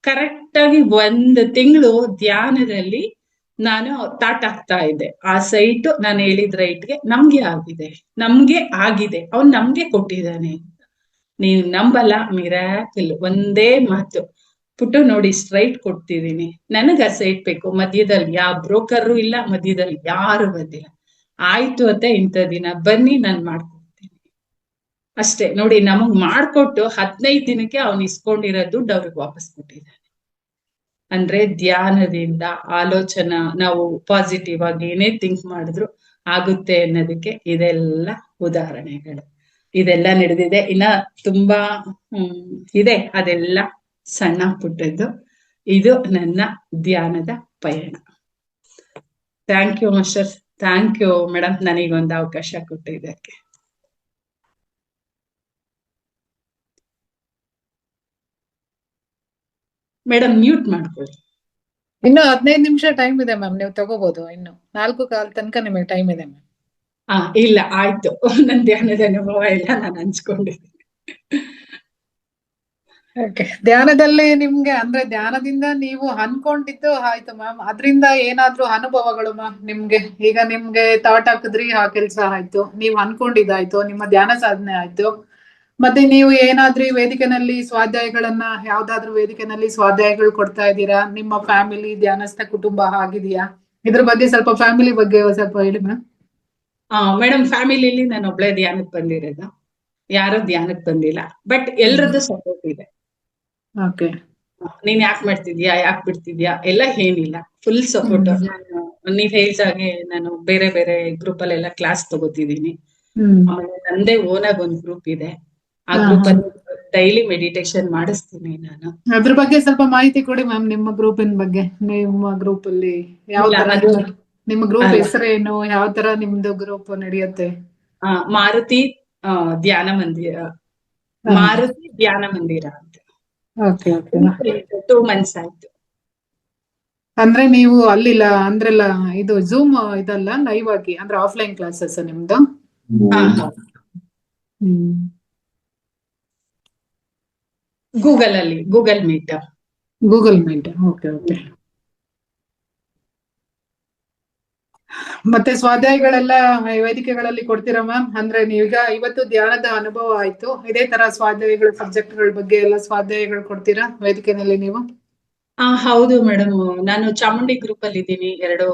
ಕರೆಕ್ಟ್ ಆಗಿ 1 ತಿಂಗಳು ಧ್ಯಾನದಲ್ಲಿ ನಾನು ಥಾಟ್ ಹಾಕ್ತಾ ಇದ್ದೆ. ಆ ಸೈಟ್ ನಾನು ಹೇಳಿದ್ ರೈಟ್ಗೆ ನಮ್ಗೆ ಆಗಿದೆ, ಅವ್ನ್ ನಮ್ಗೆ ಕೊಟ್ಟಿದ್ದಾನೆ. ನೀವ್ ನಂಬಲ್ಲ, ಮಿರಾಕಲ್. ಒಂದೇ ಮಾತು, ಪುಟ್ಟು ನೋಡಿ, ಸ್ಟ್ರೈಟ್ ಕೊಡ್ತಿದೀನಿ, ನನಗ ಸೈಟ್ ಬೇಕು. ಮಧ್ಯದಲ್ಲಿ ಯಾವ ಬ್ರೋಕರ್ ಇಲ್ಲ, ಮಧ್ಯದಲ್ಲಿ ಯಾರು ಬಂದಿಲ್ಲ. ಆಯ್ತು ಅತ್ತೆ ಇಂಥ ದಿನ ಬನ್ನಿ ನಾನ್ ಮಾಡ್ಕೊಡ್ತೀನಿ ಅಷ್ಟೇ. ನೋಡಿ ನಮಗ್ ಮಾಡ್ಕೊಟ್ಟು 15 ದಿನಕ್ಕೆ ಅವ್ನು ಇಸ್ಕೊಂಡಿರೋ ದುಡ್ಡು ಅವ್ರಿಗೆ ವಾಪಸ್ ಕೊಟ್ಟಿದ್ದಾನೆ. ಅಂದ್ರೆ ಧ್ಯಾನದಿಂದ ಆಲೋಚನಾ ನಾವು ಪಾಸಿಟಿವ್ ಆಗಿ ಏನೇ ಥಿಂಕ್ ಮಾಡಿದ್ರು ಆಗುತ್ತೆ ಅನ್ನೋದಕ್ಕೆ ಇದೆಲ್ಲ ಉದಾಹರಣೆಗಳು. ಇದೆಲ್ಲ ನಡೆದಿದೆ. ಇನ್ನ ತುಂಬಾ ಇದೆ, ಅದೆಲ್ಲ ಸಣ್ಣ ಪುಟ್ಟದ್ದು. ಇದು ನನ್ನ ಧ್ಯಾನದ ಪಯಣ. Thank you master, thank you madam, ನನಗೊಂದು ಅವಕಾಶ ಕೊಟ್ಟಿದ್ದಕ್ಕೆ. ಮೇಡಮ್ ಮ್ಯೂಟ್ ಮಾಡ್ಕೊಳ್ಳಿ. ಇನ್ನು 15 ನಿಮಿಷ ಟೈಮ್ ಇದೆ ಮ್ಯಾಮ್, ನೀವು ತಗೋಬಹುದು. ಇನ್ನು 4:15 ತನಕ ನಿಮಗೆ ಟೈಮ್ ಇದೆ ಮ್ಯಾಮ್. ಇಲ್ಲ ಆಯ್ತು, ನನ್ ಧ್ಯಾನದ ಅನುಭವ ಎಲ್ಲ ನಾನು ಹಂಚ್ಕೊಂಡಿದ್ದೀನಿ. ಧ್ಯಾನದಲ್ಲಿ ನಿಮ್ಗೆ ಅಂದ್ರೆ ಧ್ಯಾನದಿಂದ ನೀವು ಅನ್ಕೊಂಡಿದ್ದು ಆಯ್ತು ಮ್ಯಾಮ್, ಅದ್ರಿಂದ ಏನಾದ್ರೂ ಅನುಭವಗಳು ಮ್ಯಾಮ್ ನಿಮ್ಗೆ? ಈಗ ನಿಮ್ಗೆ ಥಾಟ್ ಹಾಕಿದ್ರಿ, ಆ ಕೆಲ್ಸ ಆಯ್ತು, ನೀವ್ ಅನ್ಕೊಂಡಿದ್ದಾಯ್ತು, ನಿಮ್ಮ ಧ್ಯಾನ ಸಾಧನೆ ಆಯ್ತು. ಮತ್ತೆ ನೀವು ಏನಾದ್ರೂ ವೇದಿಕೆನಲ್ಲಿ ಸ್ವಾಧ್ಯಾಯಗಳನ್ನ, ಯಾವ್ದಾದ್ರು ವೇದಿಕೆನಲ್ಲಿ ಸ್ವಾಧ್ಯಾಯಗಳು ಕೊಡ್ತಾ ಇದ್ದೀರಾ? ನಿಮ್ಮ ಫ್ಯಾಮಿಲಿ ಧ್ಯಾನಸ್ಥ ಕುಟುಂಬ ಆಗಿದೆಯಾ? ಇದ್ರ ಬಗ್ಗೆ ಸ್ವಲ್ಪ ಫ್ಯಾಮಿಲಿ ಬಗ್ಗೆ ಸ್ವಲ್ಪ ಹೇಳಿ ಮ್ಯಾಮ್. ಮೇಡಮ್, ಫ್ಯಾಮಿಲಿಲಿ ನಾನು ಒಬ್ಳೆ ಧ್ಯಾನಕ್ಕೆ ಬಂದಿರೋದು, ಯಾರು ಧ್ಯಾನಕ್ಕೆ ಬಂದಿಲ್ಲ. ಬಟ್ ಎಲ್ರದ್ದು ಸಪೋರ್ಟ್ ಇದೆ. ನೀನ್ ಯಾಕೆ ಮಾಡ್ತಿದ್ಯಾ, ಯಾಕೆ ಬಿಡ್ತಿದ್ಯಾ ಎಲ್ಲ ಏನಿಲ್ಲ, ಫುಲ್ ಸಪೋರ್ಟ್. ನೀವ್ ಹೇಳ್ದಾಗೆ ನಾನು ಬೇರೆ ಬೇರೆ ಗ್ರೂಪ್ ಅಲ್ಲೆಲ್ಲ ಕ್ಲಾಸ್ ತಗೋತಿದೀನಿ. ಆಮೇಲೆ ನಂದೇ ಓನಾಗ್ ಒಂದ್ ಗ್ರೂಪ್ ಇದೆ, ಆ ಗ್ರೂಪ್ ಅಲ್ಲಿ ಡೈಲಿ ಮೆಡಿಟೇಷನ್ ಮಾಡಿಸ್ತೀನಿ ನಾನು. ಅದ್ರ ಬಗ್ಗೆ ಸ್ವಲ್ಪ ಮಾಹಿತಿ ಕೊಡಿ ಮ್ಯಾಮ್, ನಿಮ್ಮ ಗ್ರೂಪಿನ ಬಗ್ಗೆ. ನಿಮ್ಮ ಗ್ರೂಪ್ ಅಲ್ಲಿ ಯಾವ ತರ, ನಿಮ್ಮ ಗ್ರೂಪ್ ಹೆಸರೇನು, ಯಾವ ತರ ನಿಮ್ದು ಗ್ರೂಪ್ ನಡೆಯುತ್ತೆ? ಮಾರುತಿ ಧ್ಯಾನ ಮಂದಿರ, ಮಾರುತಿ ಧ್ಯಾನ ಮಂದಿರ ಅಂತ. 2 months ಆಯ್ತು. ಅಂದ್ರೆ ನೀವು ಅಲ್ಲಿಲ್ಲ ಅಂದ್ರಲ್ಲ, ಇದು ಝೂಮ್ ಇದಲ್ಲ, ಲೈವ್ ಆಗಿ ಅಂದ್ರೆ ಆಫ್ಲೈನ್ ಕ್ಲಾಸಸ್ ನಿಮ್ದು? ಗೂಗಲ್ ಅಲ್ಲಿ, ಗೂಗಲ್ ಮೀಟ್. ಓಕೆ. ಮತ್ತೆ ಸ್ವಾಧ್ಯಾಯಗಳೆಲ್ಲ ವೇದಿಕೆಗಳಲ್ಲಿ ಕೊಡ್ತೀರಾ ಮ್ಯಾಮ್? ಅಂದ್ರೆ ನೀವೀಗ ಇವತ್ತು ಧ್ಯಾನದ ಅನುಭವ ಆಯ್ತು, ಇದೇ ತರ ಸ್ವಾಧ್ಯಾಯಗಳ ಸಬ್ಜೆಕ್ಟ್ಗಳ ಬಗ್ಗೆ ಎಲ್ಲ ಸ್ವಾಧ್ಯಾಯಗಳು ಕೊಡ್ತೀರಾ ವೇದಿಕೆನಲ್ಲಿ ನೀವು? ಹೌದು ಮೇಡಮ್, ನಾನು ಚಾಮುಂಡಿ ಗ್ರೂಪ್ ಅಲ್ಲಿ ಇದ್ದೀನಿ 2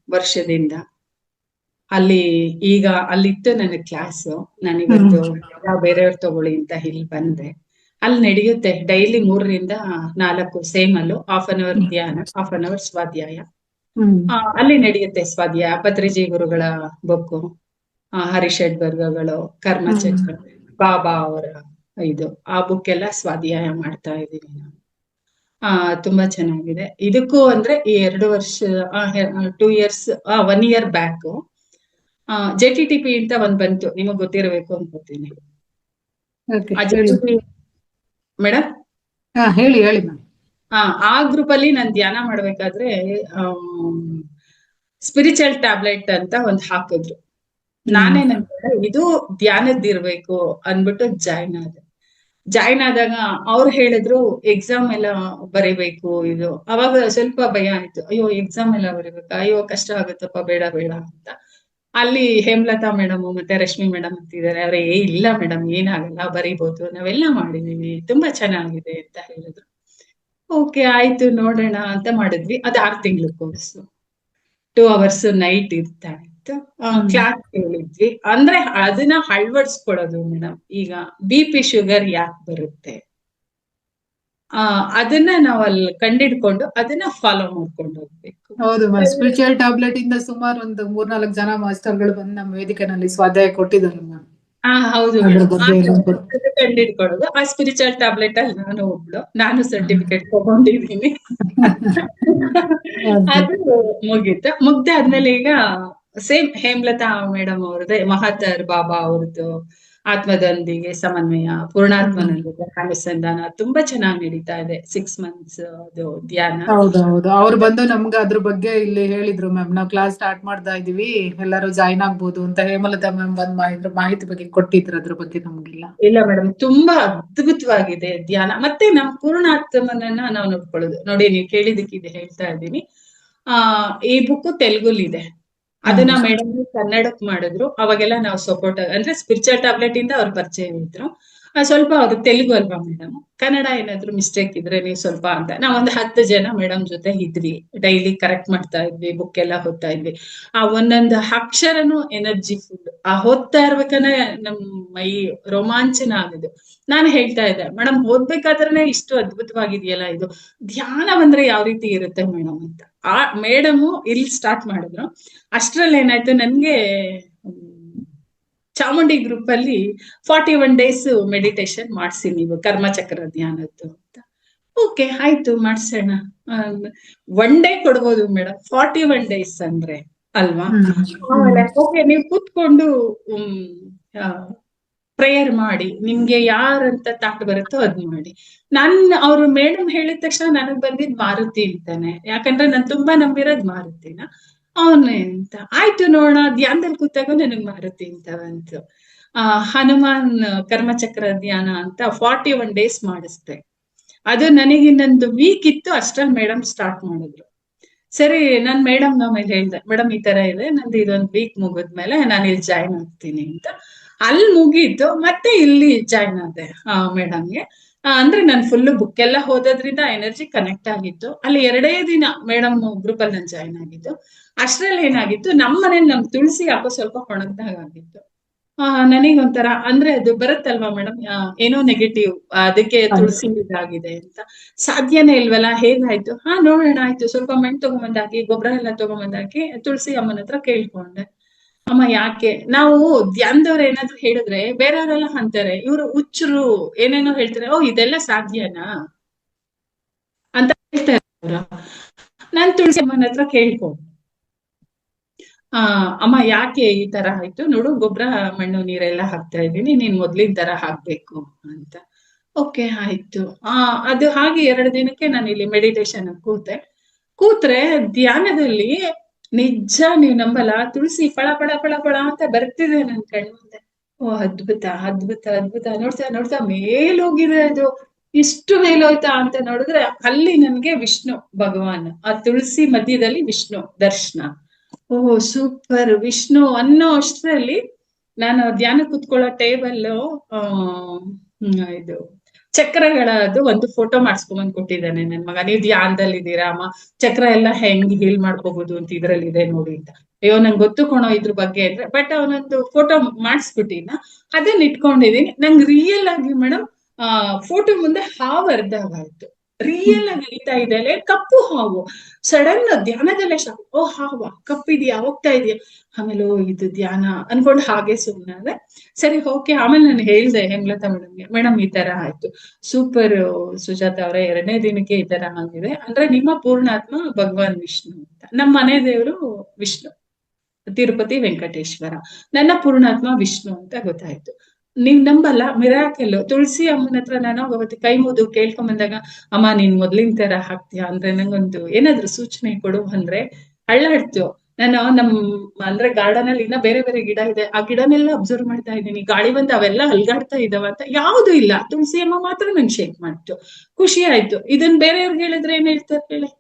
ವರ್ಷದಿಂದ. ಅಲ್ಲಿ ಈಗ ಅಲ್ಲಿತ್ತು ನನ್ನ ಕ್ಲಾಸ್. ನಾನಿವತ್ತು ಬೇರೆಯವ್ರು ತಗೊಳ್ಳಿ ಅಂತ ಇಲ್ಲಿ ಬಂದೆ. ಅಲ್ಲಿ ನಡೆಯುತ್ತೆ ಡೈಲಿ 3 ರಿಂದ 4 ಸೇಮ್ ಅಲ್ಲೂ half an hour ಧ್ಯಾನ, half an hour ಸ್ವಾಧ್ಯಾಯ. ಅಲ್ಲಿ ನಡೆಯುತ್ತೆ ಸ್ವಾಧ್ಯಾಯ. ಪತ್ರಿಜಿ ಗುರುಗಳ ಬುಕ್ಕು, ಹರಿಷಡ್ ವರ್ಗಗಳು, ಕರ್ಮಚಕ್ರ, ಬಾಬಾ ಅವರ ಇದು, ಆ ಬುಕ್ ಎಲ್ಲ ಸ್ವಾಧ್ಯಾಯ ಮಾಡ್ತಾ ಇದ್ದೀನಿ ನಾನು. ತುಂಬಾ ಚೆನ್ನಾಗಿದೆ. ಇದಕ್ಕೂ ಅಂದ್ರೆ ಈ 2 ವರ್ಷ 2 years 1 year ಬ್ಯಾಕ್ JTTP ಅಂತ ಒಂದ್ ಬಂತು, ನಿಮಗ್ ಗೊತ್ತಿರಬೇಕು ಅನ್ಕೋತೀನಿ ಮೇಡಮ್. ಹೇಳಿ ಮ್ಯಾಮ್. ಆ ಗ್ರೂಪ್ ಅಲ್ಲಿ ನಾನು ಧ್ಯಾನ ಮಾಡ್ಬೇಕಾದ್ರೆ ಸ್ಪಿರಿಚುವಲ್ ಟ್ಯಾಬ್ಲೆಟ್ ಅಂತ ಒಂದ್ ಹಾಕಿದ್ರು. ನಾನೇನಂದ್ರೆ ಇದು ಧ್ಯಾನದ್ದಿರ್ಬೇಕು ಅನ್ಬಿಟ್ಟು ಜಾಯಿನ್ ಆದಾಗ ಅವ್ರು ಹೇಳಿದ್ರು ಎಕ್ಸಾಮ್ ಎಲ್ಲ ಬರೀಬೇಕು ಇದು. ಅವಾಗ ಸ್ವಲ್ಪ ಭಯ ಆಯ್ತು, ಅಯ್ಯೋ ಎಕ್ಸಾಮ್ ಎಲ್ಲ ಬರೀಬೇಕಾ, ಅಯ್ಯೋ ಕಷ್ಟ ಆಗುತ್ತಪ್ಪ, ಬೇಡ ಅಂತ. ಅಲ್ಲಿ ಹೇಮಲತಾ ಮೇಡಮ್ ಮತ್ತೆ ರಶ್ಮಿ ಮೇಡಮ್ ಅಂತಿದ್ದಾರೆ, ಅವ್ರೆ ಇಲ್ಲ ಮೇಡಮ್ ಏನಾಗಲ್ಲ, ಬರೀಬಹುದು, ನಾವೆಲ್ಲ ಮಾಡಿದೀವಿ, ತುಂಬಾ ಚೆನ್ನಾಗಿದೆ ಅಂತ ಹೇಳಿದ್ರು. ಓಕೆ ಆಯ್ತು ನೋಡೋಣ ಅಂತ ಮಾಡಿದ್ವಿ. ಅದು 6 ತಿಂಗಳು ಕೋರ್ಸು, 2 hours ನೈಟ್ ಇರ್ತಾ ಇತ್ತು. ಕ್ಲಾಸ್ ಹೇಳಿದ್ವಿ. ಅಂದ್ರೆ ಅದನ್ನ ಅಳವಡಿಸ್ಕೊಳ್ಳೋದು ಮೇಡಮ್. ಈಗ BP ಶುಗರ್ ಯಾಕೆ ಬರುತ್ತೆ, ಅದನ್ನ ನಾವ್ ಅಲ್ಲಿ ಕಂಡಿಡ್ಕೊಂಡು ಅದನ್ನ ಫಾಲೋ ಮಾಡ್ಕೊಂಡು ಹೋಗ್ಬೇಕು. ಹೌದು ಮ್ಯಾಮ್, ಸ್ಪಿರಿಚುವಲ್ ಟ್ಯಾಬ್ಲೆಟ್ ಇಂದ ಸುಮಾರು ಒಂದು 3-4 ಜನ ಮಾಸ್ಟರ್ಗಳು ಬಂದು ನಮ್ಮ ವೇದಿಕೆನಲ್ಲಿ ಸ್ವಾಧ್ಯಾಯ ಕೊಟ್ಟಿದ್ದಾರೆ ಮ್ಯಾಮ್. ಹೌದು, ಕಂಡಿಡ್ಕೊಳ್ಳೋದು. ಆ ಸ್ಪಿರಿಚುವಲ್ ಟ್ಯಾಬ್ಲೆಟ್ ಅಲ್ಲಿ ನಾನು ಒಬ್ಳು, ನಾನು ಸರ್ಟಿಫಿಕೇಟ್ ತಗೊಂಡಿದ್ದೀನಿ. ಅದು ಮುಗ್ದಾದ್ಮೇಲೆ ಈಗ ಸೇಮ್ ಹೇಮಲತಾ ಮೇಡಮ್ ಅವ್ರದ್ದೇ, ಮಹತರ್ ಬಾಬಾ ಅವ್ರದ್ದು ಆತ್ಮದೊಂದಿಗೆ ಸಮನ್ವಯ, ಪೂರ್ಣಾತ್ಮನೊಂದಿಗೆ ಅನುಸಂಧಾನ ತುಂಬಾ ಚೆನ್ನಾಗಿ ನಡೀತಾ ಇದೆ. 6 months ಅದು ಧ್ಯಾನ. ಹೌದು, ಅವ್ರು ಬಂದು ನಮ್ಗೆ ಅದ್ರ ಬಗ್ಗೆ ಇಲ್ಲಿ ಹೇಳಿದ್ರು ಮ್ಯಾಮ್, ನಾವು ಕ್ಲಾಸ್ ಸ್ಟಾರ್ಟ್ ಮಾಡ್ತಾ ಇದೀವಿ, ಎಲ್ಲರೂ ಜಾಯಿನ್ ಆಗ್ಬೋದು ಅಂತ ಹೇಮಲತಾ ಮ್ಯಾಮ್ ಬಂದ್ ಮಾಹಿತಿ ಬಗ್ಗೆ ಕೊಟ್ಟಿದ್ರು. ಅದ್ರ ಬಗ್ಗೆ ನಮ್ಗಿಲ್ಲ. ಇಲ್ಲ ಮೇಡಮ್, ತುಂಬಾ ಅದ್ಭುತವಾಗಿದೆ ಧ್ಯಾನ. ಮತ್ತೆ ನಮ್ ಪೂರ್ಣಾತ್ಮನನ್ನ ನಾವು ನೋಡ್ಕೊಳ್ಳೋದು. ನೋಡಿ, ನೀವು ಕೇಳಿದಕ್ಕೆ ಇದು ಹೇಳ್ತಾ ಇದ್ದೀನಿ. ಈ ಬುಕ್ ತೆಲುಗುಲಿದೆ, ಅದನ್ನ ಮೇಡಮ್ ಕನ್ನಡಕ್ ಮಾಡಿದ್ರು. ಅವಾಗೆಲ್ಲ ನಾವು ಸಪೋರ್ಟ್, ಅಂದ್ರೆ ಸ್ಪಿರಿಚುವಲ್ ಟ್ಯಾಬ್ಲೆಟ್ ಇಂದ ಅವ್ರ ಪರಿಚಯ ಇದ್ರು. ಸ್ವಲ್ಪ ಅದು ತೆಲುಗು ಅಲ್ವಾ ಮೇಡಮ್, ಕನ್ನಡ ಏನಾದ್ರು ಮಿಸ್ಟೇಕ್ ಇದ್ರೆ ನೀವು ಸ್ವಲ್ಪ ಅಂತ. ನಾವೊಂದು 10 ಜನ ಮೇಡಮ್ ಜೊತೆ ಇದ್ವಿ, ಡೈಲಿ ಕರೆಕ್ಟ್ ಮಾಡ್ತಾ ಇದ್ವಿ, ಬುಕ್ ಎಲ್ಲ ಓದ್ತಾ ಇದ್ವಿ. ಆ ಒಂದೊಂದು ಅಕ್ಷರನು ಎನರ್ಜಿ ಫುಡ್. ಆ ಓದ್ತಾ ಇರ್ಬೇಕಾದ್ರೆ ನಮ್ ಮೈ ರೋಮಾಂಚನ ಆಗುದು. ನಾನು ಹೇಳ್ತಾ ಇದ್ದೆ, ಮೇಡಮ್ ಓದ್ಬೇಕಾದ್ರೆ ಇಷ್ಟು ಅದ್ಭುತವಾಗಿದೆಯಲ್ಲ ಇದು, ಧ್ಯಾನ ಬಂದ್ರೆ ಯಾವ ರೀತಿ ಇರುತ್ತೆ ಮೇಡಮ್ ಅಂತ. ಆ ಮೇಡಮು ಇಲ್ಲಿ ಸ್ಟಾರ್ಟ್ ಮಾಡಿದ್ರು. ಅಷ್ಟ್ರಲ್ಲಿ ಏನಾಯ್ತು ನನ್ಗೆ, ಚಾಮುಂಡಿ ಗ್ರೂಪ್ ಅಲ್ಲಿ 41 ಡೇಸ್ ಮೆಡಿಟೇಷನ್ ಮಾಡ್ಸಿ ನೀವು ಕರ್ಮಚಕ್ರ ಧ್ಯಾನದ್ದು ಅಂತ. ಓಕೆ ಆಯ್ತು ಮಾಡ್ಸೋಣ. 1 ಡೇ ಕೊಡ್ಬೋದು ಮೇಡಮ್, 41 ಡೇಸ್ ಅಂದ್ರೆ ಅಲ್ವಾ. ಆಮೇಲೆ ಓಕೆ ನೀವು ಕೂತ್ಕೊಂಡು ಪ್ರೇಯರ್ ಮಾಡಿ, ನಿಮ್ಗೆ ಯಾರಂತ ತಾಟ್ ಬರುತ್ತೋ ಅದ್ ಮಾಡಿ. ಅವ್ರು ಮೇಡಮ್ ಹೇಳಿದ ತಕ್ಷಣ ನನಗ್ ಬಂದಿದ್ ಮಾರುತಿ ಅಂತಾನೆ, ಯಾಕಂದ್ರೆ ನಾನ್ ತುಂಬಾ ನಂಬಿರೋದ್ ಮಾರುತಿನ. ಅವನೇ ಅಂತ ಆಯ್ತು ನೋಡೋಣ, ಧ್ಯಾನದಲ್ಲಿ ಕೂತಾಗ ನನಗ್ ಮಾರುತಿ ಅಂತ ಬಂತು. ಹನುಮಾನ್ ಕರ್ಮಚಕ್ರ ಧ್ಯಾನ ಅಂತ 41 ಡೇಸ್ ಮಾಡಿಸ್ದೆ. ಅದು ನನಗೆ ಇನ್ನೊಂದು ವೀಕ್ ಇತ್ತು, ಅಷ್ಟ್ರಲ್ಲಿ ಮೇಡಮ್ ಸ್ಟಾರ್ಟ್ ಮಾಡಿದ್ರು. ಸರಿ, ನಾನ್ ಮೇಡಮ್ ಆಮೇಲೆ ಹೇಳ್ದೆ, ಮೇಡಮ್ ಈ ತರ ಇದೆ ನಂದು, ಇದೊಂದ್ ವೀಕ್ ಮುಗಿದ್ಮೇಲೆ ನಾನು ಇಲ್ಲಿ ಜಾಯ್ನ್ ಆಗ್ತೀನಿ ಅಂತ. ಅಲ್ಲಿ ಮುಗೀತು, ಮತ್ತೆ ಇಲ್ಲಿ ಜಾಯ್ನ್ ಆದೆ ಮೇಡಮ್ಗೆ. ಅಂದ್ರೆ ನಾನು ಫುಲ್ ಬುಕ್ ಎಲ್ಲ ಓದೋದ್ರಿಂದ ಎನರ್ಜಿ ಕನೆಕ್ಟ್ ಆಗಿತ್ತು. ಅಲ್ಲಿ 2 ದಿನ ಮೇಡಮ್ ಗ್ರೂಪ್ ಅಲ್ಲಿ ನಾನು ಜಾಯ್ನ್ ಆಗಿದ್ದು. ಅಷ್ಟ್ರಲ್ಲಿ ಏನಾಗಿತ್ತು, ನಮ್ಮ ಮನೇಲಿ ನಮ್ ತುಳಸಿ ಯಾಕೋ ಸ್ವಲ್ಪ ಒಣಗ್ದಾಗ ಆಗಿತ್ತು. ನನಗೊಂಥರ, ಅಂದ್ರೆ ಅದು ಬರುತ್ತಲ್ವಾ ಮೇಡಮ್, ಏನೋ ನೆಗೆಟಿವ್, ಅದಕ್ಕೆ ತುಳಸಿ ಇದಾಗಿದೆ ಅಂತ. ಸಾಧ್ಯನೇ ಇಲ್ವಲ್ಲ, ಹೇಗಾಯ್ತು? ನೋಡೋಣ ಆಯ್ತು, ಸ್ವಲ್ಪ ಮಣ್ಣು ತಗೊಂಬಂದಾಕಿ, ಗೊಬ್ಬರ ಎಲ್ಲ ತಗೊಂಬಂದಾಕಿ ತುಳಸಿ ಅಮ್ಮನ ಹತ್ರ ಕೇಳ್ಕೊಂಡೆ. ಅಮ್ಮ ಯಾಕೆ ನಾವು ಧ್ಯಾನದವ್ರು ಏನಾದ್ರು ಹೇಳಿದ್ರೆ ಬೇರೆಯವರೆಲ್ಲ ಅಂತಾರೆ, ಇವ್ರು ಹುಚ್ಚರು ಏನೇನೋ ಹೇಳ್ತಾರೆ, ಇದೆಲ್ಲ ಸಾಧ್ಯನಾ ಅಂತ ಹೇಳ್ತಾರೆ ಅವ್ರು. ನಾನ್ ತುಳಸಿ ಅಮ್ಮನ ಹತ್ರ ಕೇಳ್ಕೊಂಡೆ, ಅಮ್ಮ ಯಾಕೆ ಈ ತರ ಆಯ್ತು ನೋಡು, ಗೊಬ್ಬರ ಮಣ್ಣು ನೀರೆಲ್ಲ ಹಾಕ್ತಾ ಇದ್ದೀನಿ, ನೀನ್ ಮೊದ್ಲಿನ ತರ ಹಾಕ್ಬೇಕು ಅಂತ. ಓಕೆ ಆಯ್ತು. ಅದು ಹಾಗೆ 2 ದಿನಕ್ಕೆ ನಾನು ಇಲ್ಲಿ ಮೆಡಿಟೇಷನ್ ಕೂತ್ರೆ ಧ್ಯಾನದಲ್ಲಿ ನಿಜ ನೀವ್ ನಂಬಲ್ಲ, ತುಳಸಿ ಪಳ ಪಳ ಪಳ ಪಳ ಅಂತ ಬರ್ತಿದೆ ನನ್ ಕಣ್ ಮುಂದೆ. ಅದ್ಭುತ ಅದ್ಭುತ ಅದ್ಭುತ, ನೋಡ್ತಾ ನೋಡ್ತಾ ಮೇಲೋಗಿದೆ ಅದು. ಇಷ್ಟು ಮೇಲೋಯ್ತಾ ಅಂತ ನೋಡಿದ್ರೆ ಅಲ್ಲಿ ನನ್ಗೆ ವಿಷ್ಣು ಭಗವಾನ್, ಆ ತುಳಸಿ ಮಧ್ಯದಲ್ಲಿ ವಿಷ್ಣು ದರ್ಶನ. ಸೂಪರ್, ವಿಷ್ಣು ಅನ್ನೋ ಅಷ್ಟರಲ್ಲಿ ನಾನು ಧ್ಯಾನ ಕೂತ್ಕೊಳ್ಳೋ ಟೇಬಲ್ ಇದು ಚಕ್ರಗಳದ್ದು ಒಂದು ಫೋಟೋ ಮಾಡಿಸ್ಕೊಂಡ್ ಕೊಟ್ಟಿದ್ದಾನೆ ನನ್ ಮಗ. ನೀವು ಧ್ಯಾನದಲ್ಲಿ ಇದ್ದೀರಾ ಅಮ್ಮ, ಚಕ್ರ ಎಲ್ಲ ಹೆಂಗ್ ಹೀಲ್ ಮಾಡ್ಕೋಬಹುದು ಅಂತ ಇದ್ರಲ್ಲಿ ಇದೆ ನೋಡಿ ಅಂತ. ಅಯ್ಯೋ ನಂಗೆ ಗೊತ್ತು ಕೊಣೋ ಇದ್ರ ಬಗ್ಗೆ ಅಂದ್ರೆ, ಬಟ್ ಅವನೊಂದು ಫೋಟೋ ಮಾಡಿಸ್ಬಿಟ್ಟಿನ, ಅದನ್ನ ಇಟ್ಕೊಂಡಿದೀನಿ. ನಂಗೆ ರಿಯಲ್ ಆಗಿ ಮೇಡಮ್ ಫೋಟೋ ಮುಂದೆ ಹಾವು ಅರ್ಧವಾಯ್ತು. ರಿಯಲ್ ಆಗಿ ನಡೀತಾ ಇದೆ, ಕಪ್ಪು ಹಾವು. ಸಡನ್ ಧ್ಯಾನದಲ್ಲೇ ಹಾವ ಕಪ್ಪಿದ್ಯಾ, ಹೋಗ್ತಾ ಇದೆಯಾ. ಆಮೇಲೆ ಇದು ಧ್ಯಾನ ಅನ್ಕೊಂಡು ಹಾಗೆ ಸುಮ್ಮನೆ. ಸರಿ ಓಕೆ. ಆಮೇಲೆ ನಾನು ಹೇಳ್ದೆ ಹೇಮಲತಾ ಮೇಡಮ್ಗೆ, ಮೇಡಮ್ ಈ ತರ ಆಯ್ತು, ಸೂಪರ್ ಸುಜಾತ ಅವರೇ, 2ನೇ ದಿನಕ್ಕೆ ಈ ತರ ಆಗಿದೆ ಅಂದ್ರೆ ನಿಮ್ಮ ಪೂರ್ಣಾತ್ಮ ಭಗವಾನ್ ವಿಷ್ಣು ಅಂತ. ನಮ್ಮ ಮನೆ ದೇವರು ವಿಷ್ಣು, ತಿರುಪತಿ ವೆಂಕಟೇಶ್ವರ. ನನ್ನ ಪೂರ್ಣಾತ್ಮ ವಿಷ್ಣು ಅಂತ ಗೊತ್ತಾಯ್ತು. ನೀವ್ ನಂಬಲ್ಲ, ಮಿರಾಕಲ್. ತುಳಸಿ ಅಮ್ಮನ ಹತ್ರ ನಾನು ಅವತ್ತು ಕೈ ಮುದು ಕೇಳ್ಕೊಂಡ್ ಬಂದಾಗ, ಅಮ್ಮ ನೀನ್ ಮೊದ್ಲಿನ ತರ ಹಾಕ್ತೀಯಾ ಅಂದ್ರೆ ನಂಗೊಂದು ಏನಾದ್ರು ಸೂಚನೆ ಕೊಡು ಅಂದ್ರೆ ಅಳ್ಳಾಡ್ತು. ನಾನು ಅಂದ್ರೆ ಗಾರ್ಡನ್ ಅಲ್ಲಿ ಇನ್ನ ಬೇರೆ ಬೇರೆ ಗಿಡ ಇದೆ, ಆ ಗಿಡನೆಲ್ಲ ಅಬ್ಸರ್ವ್ ಮಾಡ್ತಾ ಇದ್ದೀನಿ. ಗಾಳಿ ಬಂದು ಅವೆಲ್ಲ ಅಲ್ಗಾಡ್ತಾ ಇದಾವ ಅಂತ, ಯಾವ್ದು ಇಲ್ಲ, ತುಳಸಿ ಅಮ್ಮ ಮಾತ್ರ ನಂಗೆ ಶೇಕ್ ಮಾಡ್ತು. ಖುಷಿ ಆಯ್ತು. ಇದನ್ ಬೇರೆಯವ್ರಿಗೆ ಹೇಳಿದ್ರೆ ಏನ್ ಹೇಳ್ತಾರೆ ಹೇಳಿ,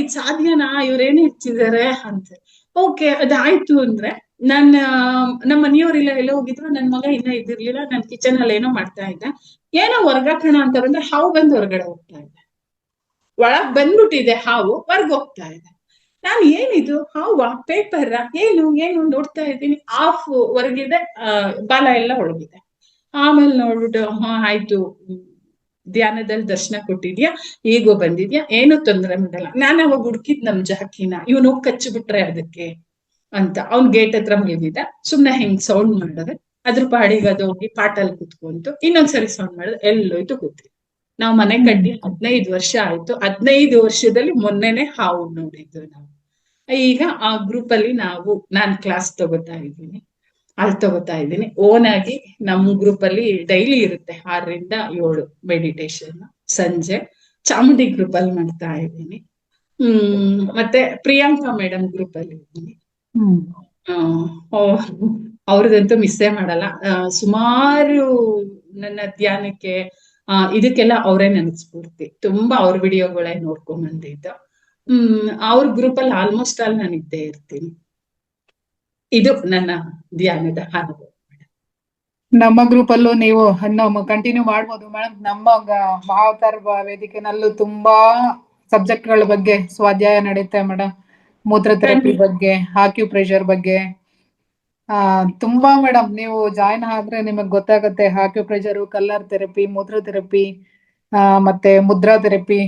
ಇದ್ ಸಾಧ್ಯನಾ, ಇವ್ರೇನ್ ಹೇಳ್ತಿದಾರೆ ಅಂತ. ಓಕೆ ಅದಾಯ್ತು ಅಂದ್ರೆ ನಮ್ಮ ಮನೆಯವರೆಲ್ಲ ಎಲ್ಲ ಹೋಗಿದ್ರು, ನನ್ ಮಗ ಇನ್ನ ಇದ್ದಿರ್ಲಿಲ್ಲ, ನಾನ್ ಕಿಚನ್ ಅಲ್ಲಿ ಏನೋ ಮಾಡ್ತಾ ಇದ್ದೆ. ಏನೋ ಹೊರ್ಗಾಕೋಣ ಅಂತ ಬಂದ್ರೆ ಹಾವು ಬಂದು ಹೊರಗಡೆ ಹೋಗ್ತಾ ಇದೆ. ಒಳಗ್ ಬಂದ್ಬಿಟ್ಟಿದೆ ಹಾವು, ಹೊರ್ಗ್ ಹೋಗ್ತಾ ಇದೆ. ನಾನ್ ಏನಿದು ಹಾವ ಪೇಪರ್ ಏನು ಏನು ನೋಡ್ತಾ ಇದ್ದೀನಿ, ಆಫ್ ಹೊರಗಿದೆ, ಬಾಲ ಎಲ್ಲ ಒಳಗಿದೆ. ಆಮೇಲೆ ನೋಡ್ಬಿಟ್ಟು ಆಯ್ತು, ಧ್ಯಾನದಲ್ಲಿ ದರ್ಶನ ಕೊಟ್ಟಿದ್ಯಾ, ಈಗೂ ಬಂದಿದ್ಯಾ, ಏನು ತೊಂದ್ರೆ ಮಾಡಲ್ಲ. ನಾನು ಅವಾಗ ಹುಡ್ಕಿದ್ ನಮ್ ಜಾಕಿನ, ಇವನು ಕಚ್ಚಿಬಿಟ್ರೆ ಅದಕ್ಕೆ ಅಂತ. ಅವ್ನ್ ಗೇಟ್ ಹತ್ರ ಮಲಗಿದ್ದ, ಸುಮ್ನೆ ಹೆಂಗ್ ಸೌಂಡ್ ಮಾಡಿದ್ರೆ ಅದ್ರ ಪಾಡಿಗೆ ಅದು ಹೋಗಿ ಪಾಟಲ್ಲಿ ಕುತ್ಕೊಂತು. ಇನ್ನೊಂದ್ಸರಿ ಸೌಂಡ್ ಮಾಡಿದ್ರೆ ಎಲ್ಲೋಯ್ತು ಗೊತ್ತಿಲ್ಲ. ನಾವ್ ಮನೆ ಕಟ್ಟಿ 15 ವರ್ಷ ಆಯ್ತು. 15 ವರ್ಷದಲ್ಲಿ ಮೊನ್ನೆನೆ ಹಾವು ನೋಡಿದ್ದು ನಾವು. ಈಗ ಆ ಗ್ರೂಪ್ ಅಲ್ಲಿ ನಾನ್ ಕ್ಲಾಸ್ ತಗೋತಾ ಇದ್ದೀನಿ, ಅಲ್ಲಿ ತಗೋತಾ ಇದ್ದೀನಿ. ಓನ್ ಆಗಿ ನಮ್ ಗ್ರೂಪ್ ಅಲ್ಲಿ ಡೈಲಿ ಇರುತ್ತೆ 6 ರಿಂದ 7 ಮೆಡಿಟೇಷನ್ ಸಂಜೆ. ಚಾಮುಂಡಿ ಗ್ರೂಪ್ ಅಲ್ಲಿ ಮಾಡ್ತಾ ಇದ್ದೀನಿ. ಮತ್ತೆ ಪ್ರಿಯಾಂಕಾ ಮೇಡಮ್ ಗ್ರೂಪ್ ಅಲ್ಲಿ ಇದ್ದೀನಿ. ಅವ್ರದಂತೂ ಮಿಸ್ಸೇ ಮಾಡಲ್ಲ. ಸುಮಾರು ನನ್ನ ಧ್ಯಾನಕ್ಕೆ ಇದಕ್ಕೆಲ್ಲ ಅವರೇ ನನಗ್ ಸ್ಫೂರ್ತಿ. ತುಂಬಾ ಅವ್ರ ವಿಡಿಯೋಗಳೇ ನೋಡ್ಕೊಂಡ್ ಬಂದಿದ್ದು. ಅವ್ರ ಗ್ರೂಪ್ ಅಲ್ಲಿ ಆಲ್ಮೋಸ್ಟ್ ಆಲ್ ನಾನು ಇದ್ದೇ ಇರ್ತೀನಿ. ಇದು ನನ್ನ ಧ್ಯಾನದ ಅನುಭವ. ನಮ್ಮ ಗ್ರೂಪ್ ಅಲ್ಲೂ ನೀವು ಕಂಟಿನ್ಯೂ ಮಾಡ್ಬೋದು ಮೇಡಮ್. ನಮ್ಮ ಮಹಾವತಾರ್ ವೇದಿಕೆನಲ್ಲೂ ತುಂಬಾ ಸಬ್ಜೆಕ್ಟ್ ಗಳ ಬಗ್ಗೆ ಸ್ವಾಧ್ಯಾಯ ನಡೆಯುತ್ತೆ ಮೇಡಮ್. ಮೂತ್ರ ಥೆರಪಿ ಖಂಡಿತ ಬಗ್ಗೆ, ಆಕ್ಯುಪ್ರೆಷರ್ ಬಗ್ಗೆ. ತುಂಬಾ ಮೇಡಮ್, ನೀವು ಜಾಯಿನ್ ಆದ್ರೆ ನಿಮಗ್ ಗೊತ್ತಾಗತ್ತೆ. ಆಕ್ಯುಪ್ರೆಷರ್, ಕಲರ್ ಥೆರಪಿ, ಮೂತ್ರ ಥೆರಪಿ, ಮತ್ತೆ ಮುದ್ರಾ ಥೆರಪಿ,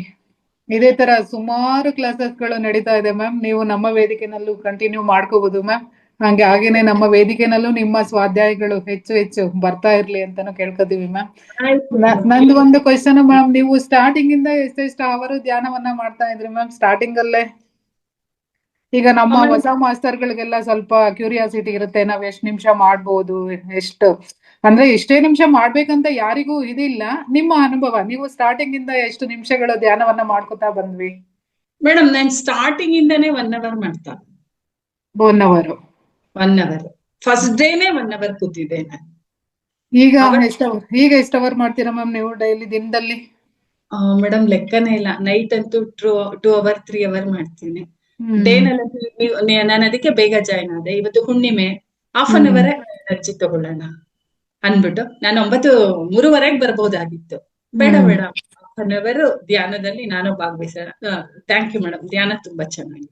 ಇದೇ ತರ ಸುಮಾರು ಕ್ಲಾಸಸ್ ಗಳು ನಡೀತಾ ಇದೆ ಮ್ಯಾಮ್. ನೀವು ನಮ್ಮ ವೇದಿಕೆನಲ್ಲೂ ಕಂಟಿನ್ಯೂ ಮಾಡ್ಕೋಬಹುದು ಮ್ಯಾಮ್. ಹಾಗೇನೆ ನಮ್ಮ ವೇದಿಕೆನಲ್ಲೂ ನಿಮ್ಮ ಸ್ವಾಧ್ಯಾಯಗಳು ಹೆಚ್ಚು ಹೆಚ್ಚು ಬರ್ತಾ ಇರ್ಲಿ ಅಂತಾನು ಕೇಳ್ಕೊತೀವಿ ಮ್ಯಾಮ್. ಆಯ್ತು ನಂದು ಒಂದು ಕ್ವಶನ್ ಮ್ಯಾಮ್, ನೀವು ಸ್ಟಾರ್ಟಿಂಗ್ ಇಂದ ಎಷ್ಟೆಷ್ಟು ಅವರು ಧ್ಯಾನವನ್ನ ಮಾಡ್ತಾ ಇದ್ರಿ ಮ್ಯಾಮ್ ಸ್ಟಾರ್ಟಿಂಗ್ ಅಲ್ಲೇ? ಈಗ ನಮ್ಮ ಮೇಡಮ್. ಹೊಸ ಮಾಸ್ತರ್ ಗಳಿಗೆಲ್ಲ ಸ್ವಲ್ಪ ಕ್ಯೂರಿಯಾಸಿಟಿ ಇರುತ್ತೆ, ನಾವ್ ಎಷ್ಟ್ ನಿಮಿಷ ಮಾಡ್ಬೋದು, ಎಷ್ಟು ಅಂದ್ರೆ ಇಷ್ಟೇ ನಿಮಿಷ ಮಾಡ್ಬೇಕಂತ ಯಾರಿಗೂ ಇದಿಲ್ಲ. ನಿಮ್ಮ ಅನುಭವ, ನೀವು ಸ್ಟಾರ್ಟಿಂಗ್ ಇಂದ ಎಷ್ಟು ನಿಮಿಷಗಳ ಧ್ಯಾನವನ್ನ ಮಾಡ್ಕೊತಾ ಬಂದ್ವಿ? ಮೇಡಮ್ ನಾನು ಸ್ಟಾರ್ಟಿಂಗ್ ಇಂದಾನೇ 1 ಅವರ್ ಮಾಡ್ತಾ. 1 ಅವರ್. 1 ಅವರ್ ಫಸ್ಟ್ ಡೇನೆ 1 ಅವರ್ ಕೂತಿದ್ದೇನೆ. ಈಗ ಎಷ್ಟು ಅವರ್ ಮಾಡ್ತೀರಾ ಮ್ಯಾಮ್ ನೀವು ಡೈಲಿ ದಿನದಲ್ಲಿ? ಮೇಡಮ್ ಲೆಕ್ಕನೇ ಇಲ್ಲ. ನೈಟ್ ಅಂತೂ 2 ಅವರ್ 3 ಅವರ್ ಮಾಡ್ತೀನಿ. ಡೇನಲ್ಲಿ ನಾನು ಅದಕ್ಕೆ ಬೇಗ ಜಾಯ್ನ್ ಆದೆ. ಇವತ್ತು ಹುಣ್ಣಿಮೆ, ಹಾಫ್ ಅನ್ ಅವರ್ ಎನರ್ಜಿ ತಗೊಳ್ಳೋಣ ಅನ್ಬಿಟ್ಟು ನಾನು 9:03 ಬರ್ಬೋದಾಗಿತ್ತು. ಬೇಡ ಬೇಡ, ಹಾಫ್ ಅನ್ ಅವರ್ ಧ್ಯಾನದಲ್ಲಿ ನಾನು ಭಾಗವಹಿಸೋಣ. ಥ್ಯಾಂಕ್ ಯು ಮೇಡಮ್, ಧ್ಯಾನ ತುಂಬಾ ಚೆನ್ನಾಗಿ.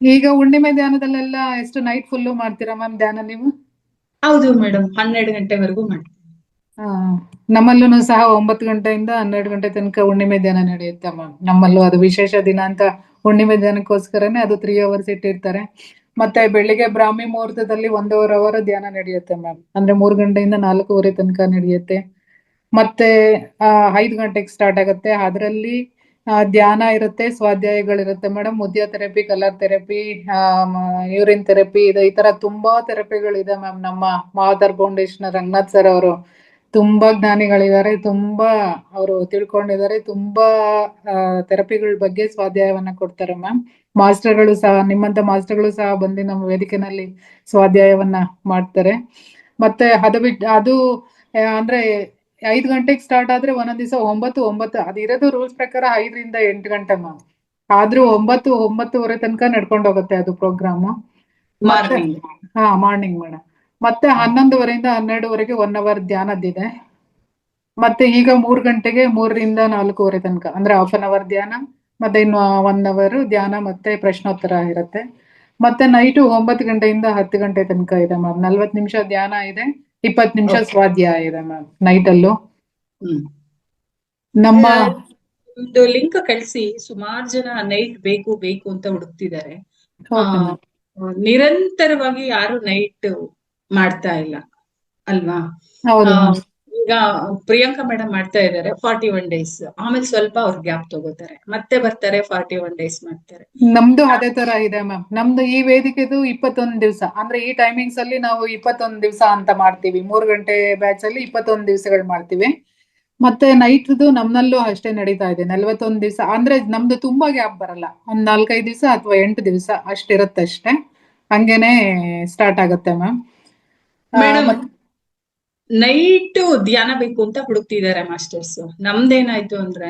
ಈಗ ಹುಣ್ಣಿಮೆ ಧ್ಯಾನದಲ್ಲೆಲ್ಲ ಎಷ್ಟು ನೈಟ್ ಫುಲ್ಲು ಮಾಡ್ತೀರಾ ಮ್ಯಾಮ್ ಧ್ಯಾನ ನೀವು? ಹೌದು ಮೇಡಮ್, 12 ಗಂಟೆವರೆಗೂ ಮಾಡ್ತೀನಿ. ನಮ್ಮಲ್ಲೂ ಸಹ 9 ಗಂಟೆಯಿಂದ 12 ಗಂಟೆ ತನಕ ಹುಣ್ಣಿಮೆ ಧ್ಯಾನ ನಡೆಯುತ್ತೆ ಮ್ಯಾಮ್. ನಮ್ಮಲ್ಲೂ ಅದು ವಿಶೇಷ ದಿನ ಅಂತ ಹುಣ್ಣಿಮೆ ಧ್ಯಾನಕ್ಕೋಸ್ಕರನೇ ಅದು 3 ಅವರ್ಸ್ ಇಟ್ಟಿರ್ತಾರೆ. ಮತ್ತೆ ಬೆಳಿಗ್ಗೆ ಬ್ರಾಹ್ಮಿ ಮುಹೂರ್ತದಲ್ಲಿ 1.5 ಅವರ್ ಧ್ಯಾನ ನಡೆಯುತ್ತೆ ಮ್ಯಾಮ್. ಅಂದ್ರೆ 3 ಗಂಟೆಯಿಂದ 4:30 ತನಕ ನಡೆಯುತ್ತೆ. ಮತ್ತೆ 5 ಗಂಟೆಗೆ ಸ್ಟಾರ್ಟ್ ಆಗುತ್ತೆ. ಅದರಲ್ಲಿ ಧ್ಯಾನ ಇರುತ್ತೆ, ಸ್ವಾಧ್ಯಾಯಗಳಿರುತ್ತೆ ಮೇಡಮ್. ಮುದ್ಯ therapy, colour therapy, urine therapy, ಈ ತರ ತುಂಬಾ ಥೆರಪಿಗಳಿದೆ ಮ್ಯಾಮ್. ನಮ್ಮ ಮಹಾವತಾರ್ ಫೌಂಡೇಶನ್ ರಂಗನಾಥ್ ಸರ್ ಅವರು ತುಂಬಾ ಜ್ಞಾನಿಗಳಿದ್ದಾರೆ, ತುಂಬಾ ಅವರು ತಿಳ್ಕೊಂಡಿದ್ದಾರೆ. ತುಂಬಾ ಥೆರಪಿಗಳ ಬಗ್ಗೆ ಸ್ವಾಧ್ಯಾಯವನ್ನ ಕೊಡ್ತಾರೆ ಮ್ಯಾಮ್. ಮಾಸ್ಟರ್ಗಳು ಸಹ, ನಿಮ್ಮಂತ ಮಾಸ್ಟರ್ಗಳು ಸಹ ಬಂದು ನಮ್ಮ ವೇದಿಕೆನಲ್ಲಿ ಸ್ವಾಧ್ಯಾಯವನ್ನ ಮಾಡ್ತಾರೆ. ಮತ್ತೆ ಅದು ಬಿಟ್ಟು ಅದು ಅಂದ್ರೆ 5 ಗಂಟೆಗೆ ಸ್ಟಾರ್ಟ್ ಆದ್ರೆ ಒಂದೊಂದ್ ದಿವಸ 9 ಅದಿರೋದು ರೂಲ್ಸ್ ಪ್ರಕಾರ 5ರಿಂದ 8 ಗಂಟೆ ಮ್ಯಾಮ್. ಆದ್ರೂ 9-9:30 ತನಕ ನಡ್ಕೊಂಡು ಹೋಗುತ್ತೆ ಅದು ಪ್ರೋಗ್ರಾಮು. ಮತ್ತೆ ಮಾರ್ನಿಂಗ್. Morning madam. ಮತ್ತೆ 11:30ಯಿಂದ 12:00ವರೆಗೆ 1 ಅವರ್ ಧ್ಯಾನದ್ದಿದೆ. ಮತ್ತೆ ಈಗ 3 ಗಂಟೆಗೆ 3ರಿಂದ 4:30 ತನಕ ಅಂದ್ರೆ ಹಾಫ್ ಅನ್ ಅವರ್ ಧ್ಯಾನ, ಮತ್ತೆ ಇನ್ನು 1 ಅವರ್ ಧ್ಯಾನ ಮತ್ತೆ ಪ್ರಶ್ನೋತ್ತರ ಇರುತ್ತೆ. ಮತ್ತೆ ನೈಟು 9 ಗಂಟೆಯಿಂದ 10 ಗಂಟೆ ತನಕ ಇದೆ ಮ್ಯಾಮ್. 40 ನಿಮಿಷ ಧ್ಯಾನ ಇದೆ, 20 ನಿಮಿಷ ಸ್ವಾಧ್ಯಾಯ ಇದೆ ಮ್ಯಾಮ್ ನೈಟ್ ಅಲ್ಲೂ. ನಮ್ಮ ಒಂದು ಲಿಂಕ್ ಕಳಿಸಿ, ಸುಮಾರು ಜನ ನೈಟ್ ಬೇಕು ಬೇಕು ಅಂತ ಹುಡುಕ್ತಿದ್ದಾರೆ. ನಿರಂತರವಾಗಿ ಯಾರು ನೈಟ್ ಮಾಡ್ತಾ ಇಲ್ಲ ಅಲ್ವಾ? ಈಗ ಪ್ರಿಯಾಂಕಾ ಮೇಡಮ್ ಮಾಡ್ತಾ ಇದ್ದಾರೆ 41 ಡೇಸ್. ಆಮೇಲೆ ಸ್ವಲ್ಪ ಅವ್ರು ಗ್ಯಾಪ್ ತಗೋತಾರೆ, ಮತ್ತೆ ಬರ್ತಾರೆ 41 ಡೇಸ್ ಮಾಡ್ತಾರೆ. ನಮ್ದು ಅದೇ ತರ ಇದೆ ಮ್ಯಾಮ್. ನಮ್ದು ಈ ವೇದಿಕೆದು 21 ದಿವಸ, ಅಂದ್ರೆ ಈ ಟೈಮಿಂಗ್ಸ್ ಅಲ್ಲಿ ನಾವು 21 ದಿವಸ ಅಂತ ಮಾಡ್ತೀವಿ. 3 ಗಂಟೆ ಬ್ಯಾಚ್ ಅಲ್ಲಿ 21 ದಿವಸಗಳು ಮಾಡ್ತೀವಿ. ಮತ್ತೆ ನೈಟ್ದು ನಮ್ನಲ್ಲೂ ಅಷ್ಟೇ ನಡೀತಾ ಇದೆ 41 ದಿವಸ. ಅಂದ್ರೆ ನಮ್ದು ತುಂಬಾ ಗ್ಯಾಪ್ ಬರಲ್ಲ, ಒಂದ್ 4-5 ದಿವಸ ಅಥವಾ 8 ದಿವಸ ಅಷ್ಟಿರುತ್ತೆ ಅಷ್ಟೇ. ಹಂಗೇನೆ ಸ್ಟಾರ್ಟ್ ಆಗುತ್ತೆ ಮ್ಯಾಮ್. ನೈಟ್ ಧ್ಯಾನ ಬೇಕು ಅಂತ ಹುಡುಕ್ತಿದ್ದಾರೆ ಮಾಸ್ಟರ್ಸ್. ನಮ್ದೇನಾಯ್ತು ಅಂದ್ರೆ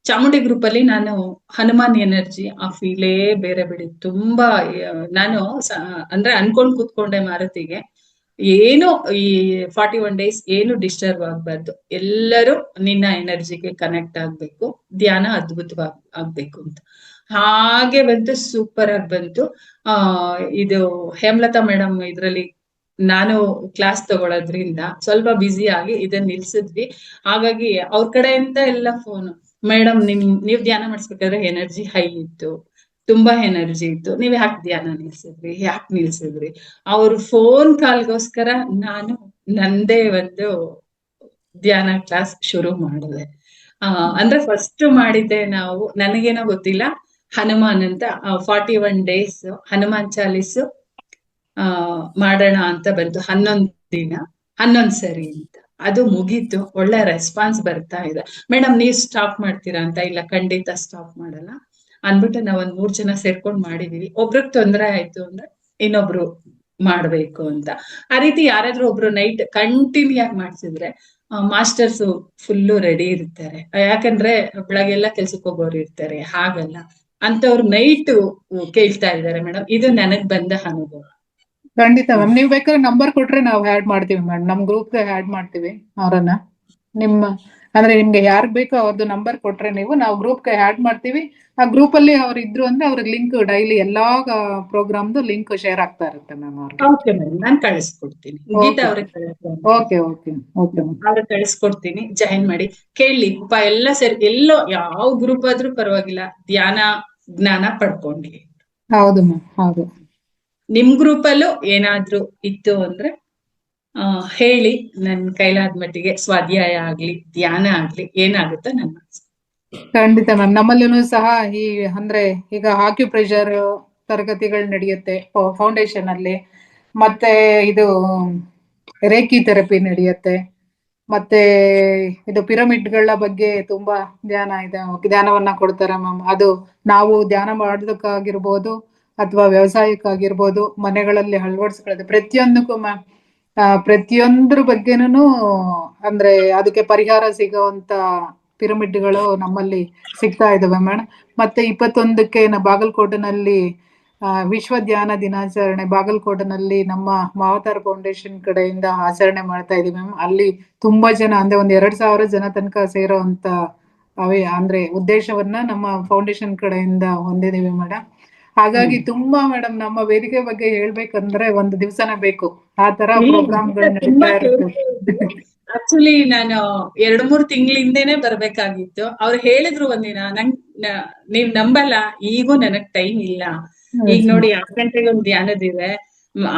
ಚಾಮುಂಡಿ ಗ್ರೂಪ್ ಅಲ್ಲಿ ನಾನು ಹನುಮಾನ್ ಎನರ್ಜಿ ಆ ಫೀಲೇ ಬೇರೆ ಬಿಡಿ. ತುಂಬಾ ನಾನು ಅಂದ್ರೆ ಅನ್ಕೊಂಡ್ ಕೂತ್ಕೊಂಡೆ ಮಾರುತಿಗೆ, ಏನು ಈ 41 ಡೇಸ್ ಏನು ಡಿಸ್ಟರ್ಬ್ ಆಗ್ಬಾರ್ದು, ಎಲ್ಲರೂ ನಿನ್ನ ಎನರ್ಜಿಗೆ ಕನೆಕ್ಟ್ ಆಗ್ಬೇಕು, ಧ್ಯಾನ ಅದ್ಭುತವಾಗಿ ಆಗ್ಬೇಕು ಅಂತ. ಹಾಗೆ ಬಂತು, ಸೂಪರ್ ಆಗಿ ಬಂತು. ಇದು ಹೇಮಲತಾ ಮೇಡಮ್ ಇದ್ರಲ್ಲಿ ನಾನು ಕ್ಲಾಸ್ ತಗೊಳೋದ್ರಿಂದ ಸ್ವಲ್ಪ ಬ್ಯುಸಿ ಆಗಿ ಇದನ್ನ ನಿಲ್ಸಿದ್ವಿ. ಹಾಗಾಗಿ ಅವ್ರ ಕಡೆಯಿಂದ ಎಲ್ಲ ಫೋನ್, ಮೇಡಮ್ ನೀವ್ ಧ್ಯಾನ ಮಾಡಿಸ್ಬೇಕಾದ್ರೆ ಎನರ್ಜಿ ಹೈ ಇತ್ತು, ತುಂಬಾ ಎನರ್ಜಿ ಇತ್ತು, ನೀವ್ ಯಾಕೆ ಧ್ಯಾನ ನಿಲ್ಸಿದ್ರಿ? ಅವ್ರ ಫೋನ್ ಕಾಲ್ಗೋಸ್ಕರ ನಾನು ನಂದೇ ಒಂದು ಧ್ಯಾನ ಕ್ಲಾಸ್ ಶುರು ಮಾಡಿದೆ. ಅಂದ್ರೆ ಫಸ್ಟ್ ಮಾಡಿದ್ದೆ ನಾವು, ನನಗೇನೋ ಗೊತ್ತಿಲ್ಲ, ಹನುಮಾನ್ ಅಂತ 41 ಡೇಸ್ ಹನುಮಾನ್ ಚಾಲೀಸು ಮಾಡೋಣ ಅಂತ ಬಂತು. 11 ದಿನ 11 ಸರಿ ಅಂತ ಅದು ಮುಗೀತು. ಒಳ್ಳೆ ರೆಸ್ಪಾನ್ಸ್ ಬರ್ತಾ ಇದೆ. ಮೇಡಮ್ ನೀವ್ ಸ್ಟಾಪ್ ಮಾಡ್ತೀರಾ ಅಂತ, ಇಲ್ಲ ಖಂಡಿತ ಸ್ಟಾಪ್ ಮಾಡಲ್ಲ ಅನ್ಬಿಟ್ಟು ನಾವ್ 3 ಜನ ಸೇರ್ಕೊಂಡ್ ಮಾಡಿದೀವಿ. ಒಬ್ರಿಗೆ ತೊಂದರೆ ಆಯ್ತು ಅಂದ್ರೆ ಇನ್ನೊಬ್ರು ಮಾಡ್ಬೇಕು ಅಂತ. ಆ ರೀತಿ ಯಾರಾದ್ರೂ ಒಬ್ರು ನೈಟ್ ಕಂಟಿನ್ಯೂ ಆಗಿ ಮಾಡ್ಸಿದ್ರೆ ಮಾಸ್ಟರ್ಸ್ ಫುಲ್ಲು ರೆಡಿ ಇರ್ತಾರೆ. ಯಾಕಂದ್ರೆ ಬೆಳಗ್ಗೆಲ್ಲ ಕೆಲ್ಸಕ್ಕೆ ಹೋಗೋರು ಇರ್ತಾರೆ, ಹಾಗಲ್ಲ ಅಂತವ್ರು ನೈಟ್ ಕೇಳ್ತಾ ಇದ್ದಾರೆ ಮೇಡಮ್. ಇದು ನನಗ್ ಬಂದ ಅನುಭವ. ಖಂಡಿತ ಮ್ಯಾಮ್, ನೀವ್ ಬೇಕಾದ್ರೆ ನಂಬರ್ ಕೊಟ್ರೆ ನಾವು ಆ್ಯಡ್ ಮಾಡ್ತೀವಿ ಮೇಡಮ್, ನಮ್ ಗ್ರೂಪ್ಗೆ ಆ್ಯಡ್ ಮಾಡ್ತೀವಿ ಅವರನ್ನ. ನಿಮ್ಮ ಅಂದ್ರೆ ನಿಮ್ಗೆ ಯಾರ್ಗ್ ಬೇಕೋ ಅವ್ರದ್ದು ನಂಬರ್ ಕೊಟ್ರೆ ನಾವು ಗ್ರೂಪ್ಗೆ ಆ್ಯಡ್ ಮಾಡ್ತೀವಿ. ಆ ಗ್ರೂಪ್ ಅಲ್ಲಿ ಅವ್ರು ಇದ್ರು ಅಂದ್ರೆ ಅವ್ರಿಗೆ ಲಿಂಕ್ ಡೈಲಿ ಎಲ್ಲಾ ಪ್ರೋಗ್ರಾಮ್ದು ಲಿಂಕ್ ಶೇರ್ ಆಗ್ತಾ ಇರುತ್ತೆ ಮ್ಯಾಮ್ ಅವ್ರಿಗೆ. ಓಕೆ ಮೇಡಮ್, ನಾನ್ ಕಳಿಸ್ಕೊಡ್ತೀನಿ. ಗೀತಾ ಓಕೆ ಅವ್ರಿಗೆ ಓಕೆ ಓಕೆ ಓಕೆ ಮ್ಯಾಮ್. ಅವ್ರಿಗೆ ಕಳಿಸ್ಕೊಡ್ತೀನಿ, ಜಾಯಿನ್ ಮಾಡಿ. ಕೇಳಿ ಪಾಪ ಎಲ್ಲ ಸೇರಿ ಎಲ್ಲೋ ಯಾವ ಗ್ರೂಪ್ ಆದ್ರೂ ಪರವಾಗಿಲ್ಲ, ಧ್ಯಾನ ಜ್ಞಾನ ಪಡ್ಕೊಂಡ್ಲಿ. ಹೌದು ಮ್ಯಾಮ್, ಹೌದು. ನಿಮ್ ಗ್ರೂಪ್ ಅಲ್ಲೂ ಏನಾದ್ರೂ ಇತ್ತು ಅಂದ್ರೆ ಹೇಳಿ, ನನ್ ಕೈಲಾದ ಮಟ್ಟಿಗೆ ಸ್ವಾಧ್ಯಾಯ ಆಗ್ಲಿ ಧ್ಯಾನ ಆಗ್ಲಿ ಏನಾಗುತ್ತೋ ನನ್ನ. ಖಂಡಿತ ಮ್ಯಾಮ್, ನಮ್ಮಲ್ಲೂ ಸಹ ಈ ಅಂದ್ರೆ ಈಗ ಆಕ್ಯುಪ್ರೆಷರ್ ತರಗತಿಗಳು ನಡೆಯುತ್ತೆ ಫೌಂಡೇಶನ್ ಅಲ್ಲಿ. ಮತ್ತೆ ಇದು ರೇಖಿ ಥೆರಪಿ ನಡೆಯುತ್ತೆ. ಮತ್ತೆ ಇದು ಪಿರಮಿಡ್ಗಳ ಬಗ್ಗೆ ತುಂಬಾ ಧ್ಯಾನವನ್ನ ಕೊಡ್ತಾರೆ ಮ್ಯಾಮ್. ಅದು ನಾವು ಧ್ಯಾನ ಮಾಡೋದಕ್ಕಾಗಿರ್ಬೋದು ಅಥವಾ ವ್ಯವಸಾಯಕ್ಕಾಗಿರ್ಬೋದು, ಮನೆಗಳಲ್ಲಿ ಅಳವಡಿಸ್ಕೊಳ್ಳೋದು ಪ್ರತಿಯೊಂದಕ್ಕೂ ಮ್ಯಾಮ್, ಪ್ರತಿಯೊಂದ್ರ ಬಗ್ಗೆನೂ ಅಂದ್ರೆ ಅದಕ್ಕೆ ಪರಿಹಾರ ಸಿಗೋವಂತ ಪಿರಮಿಡ್ಗಳು ನಮ್ಮಲ್ಲಿ ಸಿಗ್ತಾ ಇದಾವೆ ಮೇಡಮ್. ಮತ್ತೆ 21ಕ್ಕೆ ಬಾಗಲಕೋಟೆನಲ್ಲಿ ವಿಶ್ವ ಧ್ಯಾನ ದಿನಾಚರಣೆ ಬಾಗಲಕೋಟೆನಲ್ಲಿ ನಮ್ಮ ಮಾವತಾರ ಫೌಂಡೇಶನ್ ಕಡೆಯಿಂದ ಆಚರಣೆ ಮಾಡ್ತಾ ಇದೀವಿ ಮ್ಯಾಮ್. ಅಲ್ಲಿ ತುಂಬಾ ಜನ ಅಂದ್ರೆ 2,000 ಜನ ತನಕ ಸೇರೋ ಅಂತ ಅಂದ್ರೆ ಉದ್ದೇಶವನ್ನ ನಮ್ಮ ಫೌಂಡೇಶನ್ ಕಡೆಯಿಂದ ಹೊಂದಿದೀವಿ ಮೇಡಮ್. ಹಾಗಾಗಿ ತುಂಬಾ ಮೇಡಮ್, ನಮ್ಮ ವೇದಿಕೆ ಬಗ್ಗೆ ಹೇಳ್ಬೇಕಂದ್ರೆ ಒಂದು ದಿವಸನೇ ಬೇಕು, ಆ ತರ ಪ್ರೋಗ್ರಾಮ್ಗಳು ನಡೀತಾ ಇರುತ್ತೆ. ಆಕ್ಚುಲಿ ನಾನು 2-3 ತಿಂಗಳಿಂದೇನೆ ಬರ್ಬೇಕಾಗಿತ್ತು. ಅವ್ರು ಹೇಳಿದ್ರು ಒಂದಿನ, ನೀವ್ ನಂಬಲ್ಲ, ಈಗೂ ನನಗ್ ಟೈಮ್ ಇಲ್ಲ. ಈಗ ನೋಡಿ 6 ಗಂಟೆಗೆ ಒಂದು ಧ್ಯಾನದಿದೆ,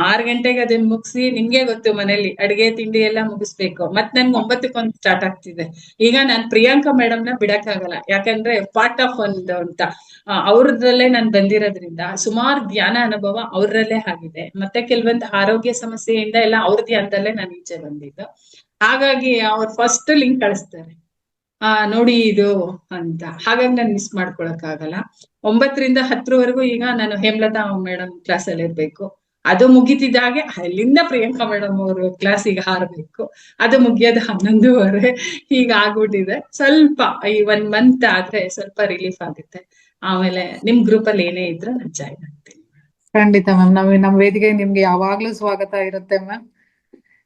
6 ಗಂಟೆಗೆ ಅದನ್ನ ಮುಗಿಸಿ, ನಿಮ್ಗೆ ಗೊತ್ತು ಮನೇಲಿ ಅಡಿಗೆ ತಿಂಡಿ ಎಲ್ಲ ಮುಗಿಸ್ಬೇಕು. ಮತ್ ನನ್ಗೆ 9ಕ್ಕೆ ಸ್ಟಾರ್ಟ್ ಆಗ್ತಿದೆ. ಈಗ ನಾನ್ ಪ್ರಿಯಾಂಕಾ ಮೇಡಮ್ ನ ಬಿಡಕ್ಕಾಗಲ್ಲ, ಯಾಕಂದ್ರೆ ಪಾರ್ಟ್ ಆಫ್ ಒಂದು ಅಂತ ಅವ್ರದ್ರಲ್ಲೇ ನಾನ್ ಬಂದಿರೋದ್ರಿಂದ ಸುಮಾರು ಧ್ಯಾನ ಅನುಭವ ಅವ್ರಲ್ಲೇ ಆಗಿದೆ. ಮತ್ತೆ ಕೆಲವೊಂದು ಆರೋಗ್ಯ ಸಮಸ್ಯೆಯಿಂದ ಎಲ್ಲ ಅವ್ರ ಧ್ಯಾನದಲ್ಲೇ ನಾನು ಈಚೆ ಬಂದಿದ್ದು. ಹಾಗಾಗಿ ಅವ್ರು ಫಸ್ಟ್ ಲಿಂಕ್ ಕಳಿಸ್ತಾರೆ, ನೋಡಿ ಇದು ಅಂತ. ಹಾಗಾಗಿ ನಾನು ಮಿಸ್ ಮಾಡ್ಕೊಳಕ್ ಆಗಲ್ಲ. 9ರಿಂದ 10ರವರೆಗೂ ಈಗ ನಾನು ಹೇಮಲತಾ ಮೇಡಮ್ ಕ್ಲಾಸ್ ಅಲ್ಲಿ ಇರ್ಬೇಕು. ಅದು ಮುಗಿತಿದ್ದಾಗೆ ಅಲ್ಲಿಂದ ಪ್ರಿಯಾಂಕಾ ಮೇಡಮ್ ಅವರು ಕ್ಲಾಸಿಗೆ ಹಾರಬೇಕು. ಅದು ಮುಗಿಯೋದು 11:30 ಈಗ ಆಗ್ಬಿಟ್ಟಿದೆ. ಸ್ವಲ್ಪ ಈ 1 ಮಂತ್ ಆದ್ರೆ ಸ್ವಲ್ಪ ರಿಲೀಫ್ ಆಗುತ್ತೆ. ಆಮೇಲೆ ನಿಮ್ ಗ್ರೂಪ್ ಅಲ್ಲಿ ಏನೇ ಇದ್ರೆ ನಾನು ಜಾಯ್ನ್ ಆಗ್ತೀನಿ. ಖಂಡಿತ ಮ್ಯಾಮ್, ನಮ್ಮ ವೇದಿಕೆ ನಿಮ್ಗೆ ಯಾವಾಗ್ಲೂ ಸ್ವಾಗತ ಇರುತ್ತೆ ma'am.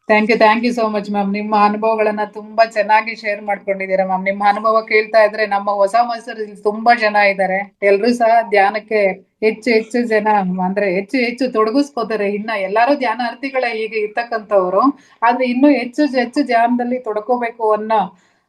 Thank you so much ma'am. ನಿಮ್ಮ ಅನುಭವಗಳನ್ನ ತುಂಬಾ ಚೆನ್ನಾಗಿ ಶೇರ್ ಮಾಡ್ಕೊಂಡಿದ್ದೀರಾ ಮ್ಯಾಮ್. ನಿಮ್ಮ ಅನುಭವ ಕೇಳ್ತಾ ಇದ್ರೆ ನಮ್ಮ ಹೊಸ ಮೈಸೂರು ತುಂಬಾ ಜನ ಇದ್ದಾರೆ, ಎಲ್ರು ಸಹ ಧ್ಯಾನಕ್ಕೆ ಹೆಚ್ಚು ಜನ ಅಂದ್ರೆ ಹೆಚ್ಚು ತೊಡಗಿಸ್ಕೋತಾರೆ. ಇನ್ನ ಎಲ್ಲಾರು ಧ್ಯಾನಾರ್ಥಿಗಳೇ ಈಗ ಇರ್ತಕ್ಕಂಥವ್ರು, ಆದ್ರೆ ಇನ್ನು ಹೆಚ್ಚು ಧ್ಯಾನದಲ್ಲಿ ತೊಡ್ಕೋಬೇಕು ಅನ್ನೋ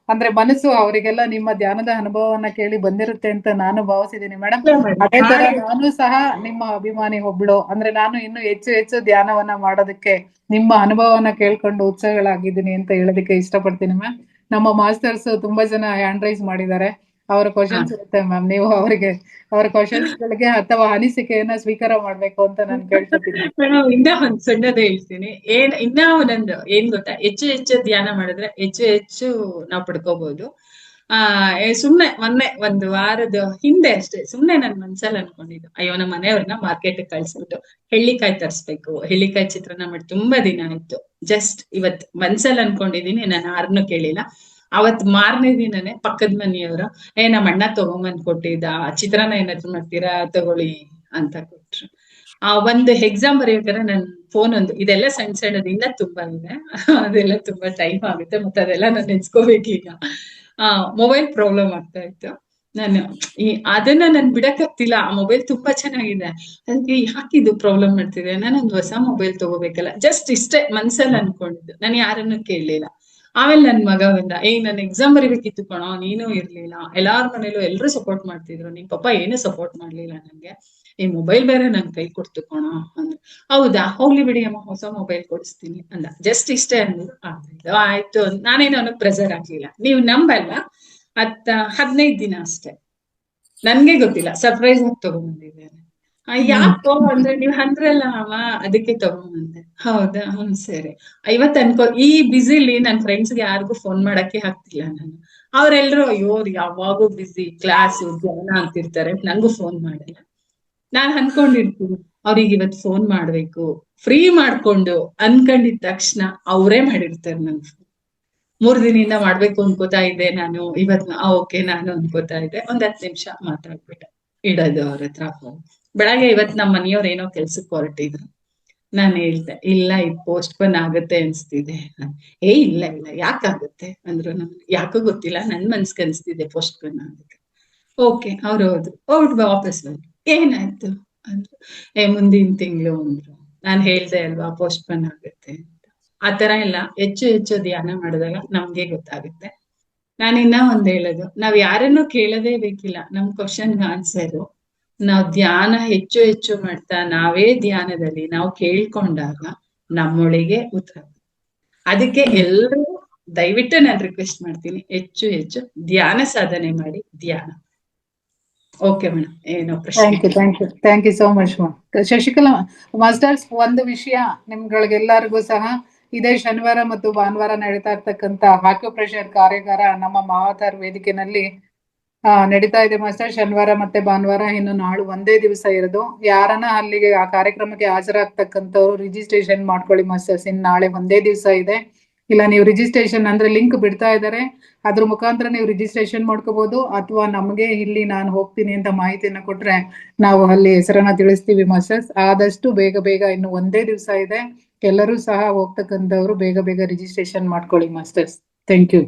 ಅಂದ್ರೆ ಮನಸ್ಸು ಅವರಿಗೆಲ್ಲ ನಿಮ್ಮ ಧ್ಯಾನದ ಅನುಭವವನ್ನ ಕೇಳಿ ಬಂದಿರುತ್ತೆ ಅಂತ ನಾನು ಭಾವಿಸಿದ್ದೀನಿ ಮೇಡಮ್. ಅದೇ ತರ ನಾನು ಸಹ ನಿಮ್ಮ ಅಭಿಮಾನಿ ಒಬ್ಳು, ಅಂದ್ರೆ ನಾನು ಇನ್ನು ಹೆಚ್ಚು ಧ್ಯಾನವನ್ನ ಮಾಡೋದಕ್ಕೆ ನಿಮ್ಮ ಅನುಭವವನ್ನ ಕೇಳ್ಕೊಂಡು ಉತ್ಸಾಹಗಳಾಗಿದ್ದೀನಿ ಅಂತ ಹೇಳೋದಕ್ಕೆ ಇಷ್ಟಪಡ್ತೀನಿ ಮ್ಯಾಮ್. ನಮ್ಮ ಮಾಸ್ಟರ್ಸ್ ತುಂಬಾ ಜನ ಹ್ಯಾಂಡ್ ರೈಸ್ ಮಾಡಿದ್ದಾರೆ. ಅವರ ಕ್ವಶನ್ಸ್ ಇರುತ್ತೆ ಮ್ಯಾಮ್, ನೀವು ಅವರ ಕ್ವಶನ್ಸ್ ಗಳಿಗೆ ಅಥವಾ ಅನಿಸಿಕೆಯನ್ನ ಸ್ವೀಕಾರ ಮಾಡ್ಬೇಕು ಅಂತ ನಾನು ಕೇಳ್ಕೊತೀನಿ. ಇನ್ನ ಒಂದ್ ಸಣ್ಣದ ಹೇಳ್ತೀನಿ. ಇನ್ನ ಒಂದೊಂದು ಏನ್ ಗೊತ್ತಾ, ಹೆಚ್ಚು ಧ್ಯಾನ ಮಾಡಿದ್ರೆ ಹೆಚ್ಚು ನಾವು ಪಡ್ಕೋಬಹುದು. ಸುಮ್ನೆ ಮೊನ್ನೆ 1 ವಾರದ ಹಿಂದೆ ಅಷ್ಟೇ ಸುಮ್ನೆ ನನ್ ಮನ್ಸಲ್ಲಿ ಅನ್ಕೊಂಡಿದ್ದು, ಅಯ್ಯೋ ನಮ್ಮ ಮನೆಯವ್ರನ್ನ ಮಾರ್ಕೆಟ್ ಕಳ್ಸ್ಬಿಟ್ಟು ಹೆಳ್ಳಿಕಾಯಿ ತರಿಸ್ಬೇಕು, ಹೆಳ್ಳಿಕಾಯಿ ಚಿತ್ರಾನ್ನ ಮಾಡಿ ತುಂಬಾ ದಿನ ಆಯ್ತು. ಜಸ್ಟ್ ಇವತ್ ಮನ್ಸಲ್ಲಿ ಅನ್ಕೊಂಡಿದೀನಿ, ನಾನು ಯಾರನ್ನೂ ಕೇಳಿಲ್ಲ. ಅವತ್ ಮಾರನೇ ದಿನನೇ ಪಕ್ಕದ ಮನೆಯವರು, ನಮ್ಮ ಅಣ್ಣ ತಗೊಂಬಂದ್ ಕೊಟ್ಟಿದ್ದ ಚಿತ್ರಾನ್ನ ಏನಾದ್ರು ಮಾಡ್ತೀರಾ ತಗೊಳ್ಳಿ ಅಂತ ಕೊಟ್ರು. ಒಂದು ಎಕ್ಸಾಮ್ ಬರೆಯೋಕೆ ನನ್ ಫೋನ್ ಇದೆಲ್ಲ ಸಣ್ಣದಿಂದ ತುಂಬಾ ಇದೆ, ಅದೆಲ್ಲ ತುಂಬಾ ಟೈಮ್ ಆಗುತ್ತೆ. ಮತ್ತೆ ಅದೆಲ್ಲ ನಾನು ನೆನ್ಸ್ಕೋಬೇಕು. ಈಗ ಮೊಬೈಲ್ ಪ್ರಾಬ್ಲಮ್ ಆಗ್ತಾ ಇತ್ತು. ನಾನು ಅದನ್ನ ನನ್ ಬಿಡಕ್ಕಾಗ್ತಿಲ್ಲ. ಆ ಮೊಬೈಲ್ ತುಂಬಾ ಚೆನ್ನಾಗಿದೆ, ಅದಕ್ಕೆ ಯಾಕಿದು ಪ್ರಾಬ್ಲಮ್ ಮಾಡ್ತಿದೆ, ನಾನೊಂದು ಹೊಸ ಮೊಬೈಲ್ ತಗೋಬೇಕಲ್ಲ, ಜಸ್ಟ್ ಇಷ್ಟೇ ಮನ್ಸಲ್ಲಿ ಅನ್ಕೊಂಡಿದ್ದು. ನಾನು ಯಾರನ್ನು ಕೇಳಲಿಲ್ಲ. ಆಮೇಲೆ ನನ್ ಮಗ ಬಂದ, ನನ್ ಎಕ್ಸಾಮ್ ಬರಿಬೇಕಿತ್ತು ಕಣೋ, ನೀನು ಇರ್ಲಿಲ್ಲ, ಎಲ್ಲಾರ ಮನೇಲೂ ಎಲ್ರು ಸಪೋರ್ಟ್ ಮಾಡ್ತಿದ್ರು, ನಿಮ್ ಪಾಪ ಏನು ಸಪೋರ್ಟ್ ಮಾಡ್ಲಿಲ್ಲ ನನ್ಗೆ, ಈ ಮೊಬೈಲ್ ಬೇರೆ ನನ್ ಕೈ ಕೊಡ್ತು ಕಣೋ ಅಂದ. ಹೌದಾ, ಹೋಗ್ಲಿ ಬಿಡಿ ಅಮ್ಮ, ಹೊಸ ಮೊಬೈಲ್ ಕೊಡಿಸ್ತೀನಿ ಅಂದ. ಜಸ್ಟ್ ಇಷ್ಟೇ ಅಂದ್ರು. ಆಯ್ತು, ನಾನೇನು ಅವನಿಗೆ ಪ್ರೆಸರ್ ಹಾಕ್ಲಿಲ್ಲ. ನೀವು ನಂಬಲ್ಲ, 15 ದಿನ ಅಷ್ಟೇ, ನನ್ಗೆ ಗೊತ್ತಿಲ್ಲ, ಸರ್ಪ್ರೈಸ್ ಆಗಿ ತಗೊಂಡ್ಬಂದಿದ್ದೇನೆ. ಯಾಕೋ ಅಂದ್ರೆ ನೀವ್ ಅಂದ್ರಲ್ಲ ಅಮ್ಮ, ಅದಕ್ಕೆ ತಗೊಂಡ್ಬಂದೆ. ಹೌದಾ, ಸರಿ. ಇವತ್ತು ಈ ಬಿಸಿಲಿ ನನ್ ಫ್ರೆಂಡ್ಸ್ಗೆ ಯಾರಿಗೂ ಫೋನ್ ಮಾಡಕ್ಕೆ ಆಗ್ತಿಲ್ಲ ನಾನು. ಅವ್ರೆಲ್ರು ಅಯ್ಯೋ ಯಾವಾಗೂ ಬಿಸಿ, ಕ್ಲಾಸು ಧ್ಯಾನ ಅಂತಿರ್ತಾರೆ, ನಂಗೂ ಫೋನ್ ಮಾಡಿಲ್ಲ. ನಾನ್ ಅನ್ಕೊಂಡಿರ್ತೀನಿ ಅವ್ರಿಗೆ ಇವತ್ ಫೋನ್ ಮಾಡ್ಬೇಕು, ಫ್ರೀ ಮಾಡ್ಕೊಂಡು ಅನ್ಕೊಂಡಿದ ತಕ್ಷಣ ಅವರೇ ಮಾಡಿರ್ತಾರೆ ನನ್ಗೆ. 3 ದಿನದಿಂದ ಮಾಡ್ಬೇಕು ಅನ್ಕೋತಾ ಇದ್ದೆ ನಾನು, ಇವತ್ ಓಕೆ ನಾನು ಅನ್ಕೋತಾ ಇದ್ದೆ, 10 ನಿಮಿಷ ಮಾತಾಡ್ಬಿಟ್ಟೆ, ಇಡೋದು ಅವ್ರ ಹತ್ರ ಫೋನ್. ಬೆಳಗ್ಗೆ ಇವತ್ ನಮ್ಮ ಮನೆಯವ್ರ ಏನೋ ಕೆಲ್ಸಕ್ಕೆ ಹೊರಟಿದ್ರು, ನಾನು ಹೇಳ್ದೆ ಇಲ್ಲ ಇದು ಪೋಸ್ಟ್ಪೋನ್ ಆಗುತ್ತೆ ಅನ್ಸ್ತಿದೆ. ಇಲ್ಲ ಇಲ್ಲ ಯಾಕಾಗುತ್ತೆ ಅಂದ್ರು. ನಮ್ಗೆ ಯಾಕೋ ಗೊತ್ತಿಲ್ಲ, ನನ್ ಮನ್ಸ್ಗೆ ಅನ್ಸ್ತಿದೆ ಪೋಸ್ಟ್ಪೋನ್ ಆಗುತ್ತೆ. ಓಕೆ ಅವ್ರು ಹೋದ್ರು ವಾಪಸ್ ಬಂದ್ರು. ಏನಾಯ್ತು ಅಂದ್ರು. ಮುಂದಿನ ತಿಂಗಳು ಅಂದ್ರು. ನಾನ್ ಹೇಳ್ದೆ ಅಲ್ವಾ ಪೋಸ್ಟ್ಪೋನ್ ಆಗುತ್ತೆ ಅಂತ. ಆತರ ಎಲ್ಲ ಹೆಚ್ಚು ಹೆಚ್ಚು ಧ್ಯಾನ ಮಾಡಿದಾಗ ನಮ್ಗೆ ಗೊತ್ತಾಗುತ್ತೆ. ನಾನಿನ್ನ ಒಂದ್ ಹೇಳೋದು, ನಾವ್ ಯಾರನ್ನು ಕೇಳದೇ ಬೇಕಿಲ್ಲ ನಮ್ ಕ್ವಶನ್ಗೆ ಆನ್ಸರು. ನಾವ್ ಧ್ಯಾನ ಹೆಚ್ಚು ಹೆಚ್ಚು ಮಾಡ್ತಾ ನಾವೇ ಧ್ಯಾನದಲ್ಲಿ ನಾವು ಕೇಳ್ಕೊಂಡಾಗ ನಮ್ಮೊಳಗೆ ಉತ್ತರ. ಅದಕ್ಕೆ ಎಲ್ಲರೂ ದಯವಿಟ್ಟು ನಾನು ರಿಕ್ವೆಸ್ಟ್ ಮಾಡ್ತೀನಿ, ಹೆಚ್ಚು ಹೆಚ್ಚು ಧ್ಯಾನ ಸಾಧನೆ ಮಾಡಿ. ಧ್ಯಾನ. ಓಕೆ ಮೇಡಮ್, ಏನೋ ಪ್ರಶ್ನೆ? ಥ್ಯಾಂಕ್ ಯು ಸೋ ಮಚ್ ಮಾ. ಶಶಿಕಲಾ ಮಾಸ್ಟರ್ಸ್, ಒಂದು ವಿಷಯ ನಿಮ್ಗಳಿಗೆಲ್ಲರಿಗೂ ಸಹ, ಇದೇ ಶನಿವಾರ ಮತ್ತು ಭಾನುವಾರ ನಡೀತಾ ಇರ್ತಕ್ಕಂತ ಆಕ್ಯುಪ್ರೆಷರ್ ಕಾರ್ಯಾಗಾರ ನಮ್ಮ ಮಹಾವತಾರ್ ವೇದಿಕೆನಲ್ಲಿ ನಡೀತಾ ಇದೆ ಮಾಸ್ಟರ್. ಶನಿವಾರ ಮತ್ತೆ ಭಾನುವಾರ, ಇನ್ನು ನಾಳು ಒಂದೇ ದಿವಸ ಇರೋದು. ಯಾರನ್ನ ಅಲ್ಲಿಗೆ ಆ ಕಾರ್ಯಕ್ರಮಕ್ಕೆ ಹಾಜರಾಗ್ತಕ್ಕಂಥವ್ರು ರಿಜಿಸ್ಟ್ರೇಷನ್ ಮಾಡ್ಕೊಳ್ಳಿ ಮಾಸ್ಟರ್ಸ್. ಇನ್ನು ನಾಳೆ ಒಂದೇ ದಿವಸ ಇದೆ. ಇಲ್ಲ ನೀವು ರಿಜಿಸ್ಟ್ರೇಷನ್ ಅಂದ್ರೆ ಲಿಂಕ್ ಬಿಡ್ತಾ ಇದ್ದಾರೆ, ಅದ್ರ ಮುಖಾಂತರ ನೀವು ರಿಜಿಸ್ಟ್ರೇಷನ್ ಮಾಡ್ಕೋಬಹುದು. ಅಥವಾ ನಮಗೆ ಇಲ್ಲಿ ನಾನು ಹೋಗ್ತೀನಿ ಅಂತ ಮಾಹಿತಿಯನ್ನ ಕೊಟ್ರೆ ನಾವು ಅಲ್ಲಿ ಹೆಸರನ್ನ ತಿಳಿಸ್ತೀವಿ ಮಾಸ್ಟರ್ಸ್. ಆದಷ್ಟು ಬೇಗ ಬೇಗ, ಇನ್ನು ಒಂದೇ ದಿವಸ ಇದೆ, ಎಲ್ಲರೂ ಸಹ ಹೋಗ್ತಕ್ಕಂಥವ್ರು ಬೇಗ ಬೇಗ ರಿಜಿಸ್ಟ್ರೇಷನ್ ಮಾಡ್ಕೊಳ್ಳಿ ಮಾಸ್ಟರ್ಸ್. Thank you.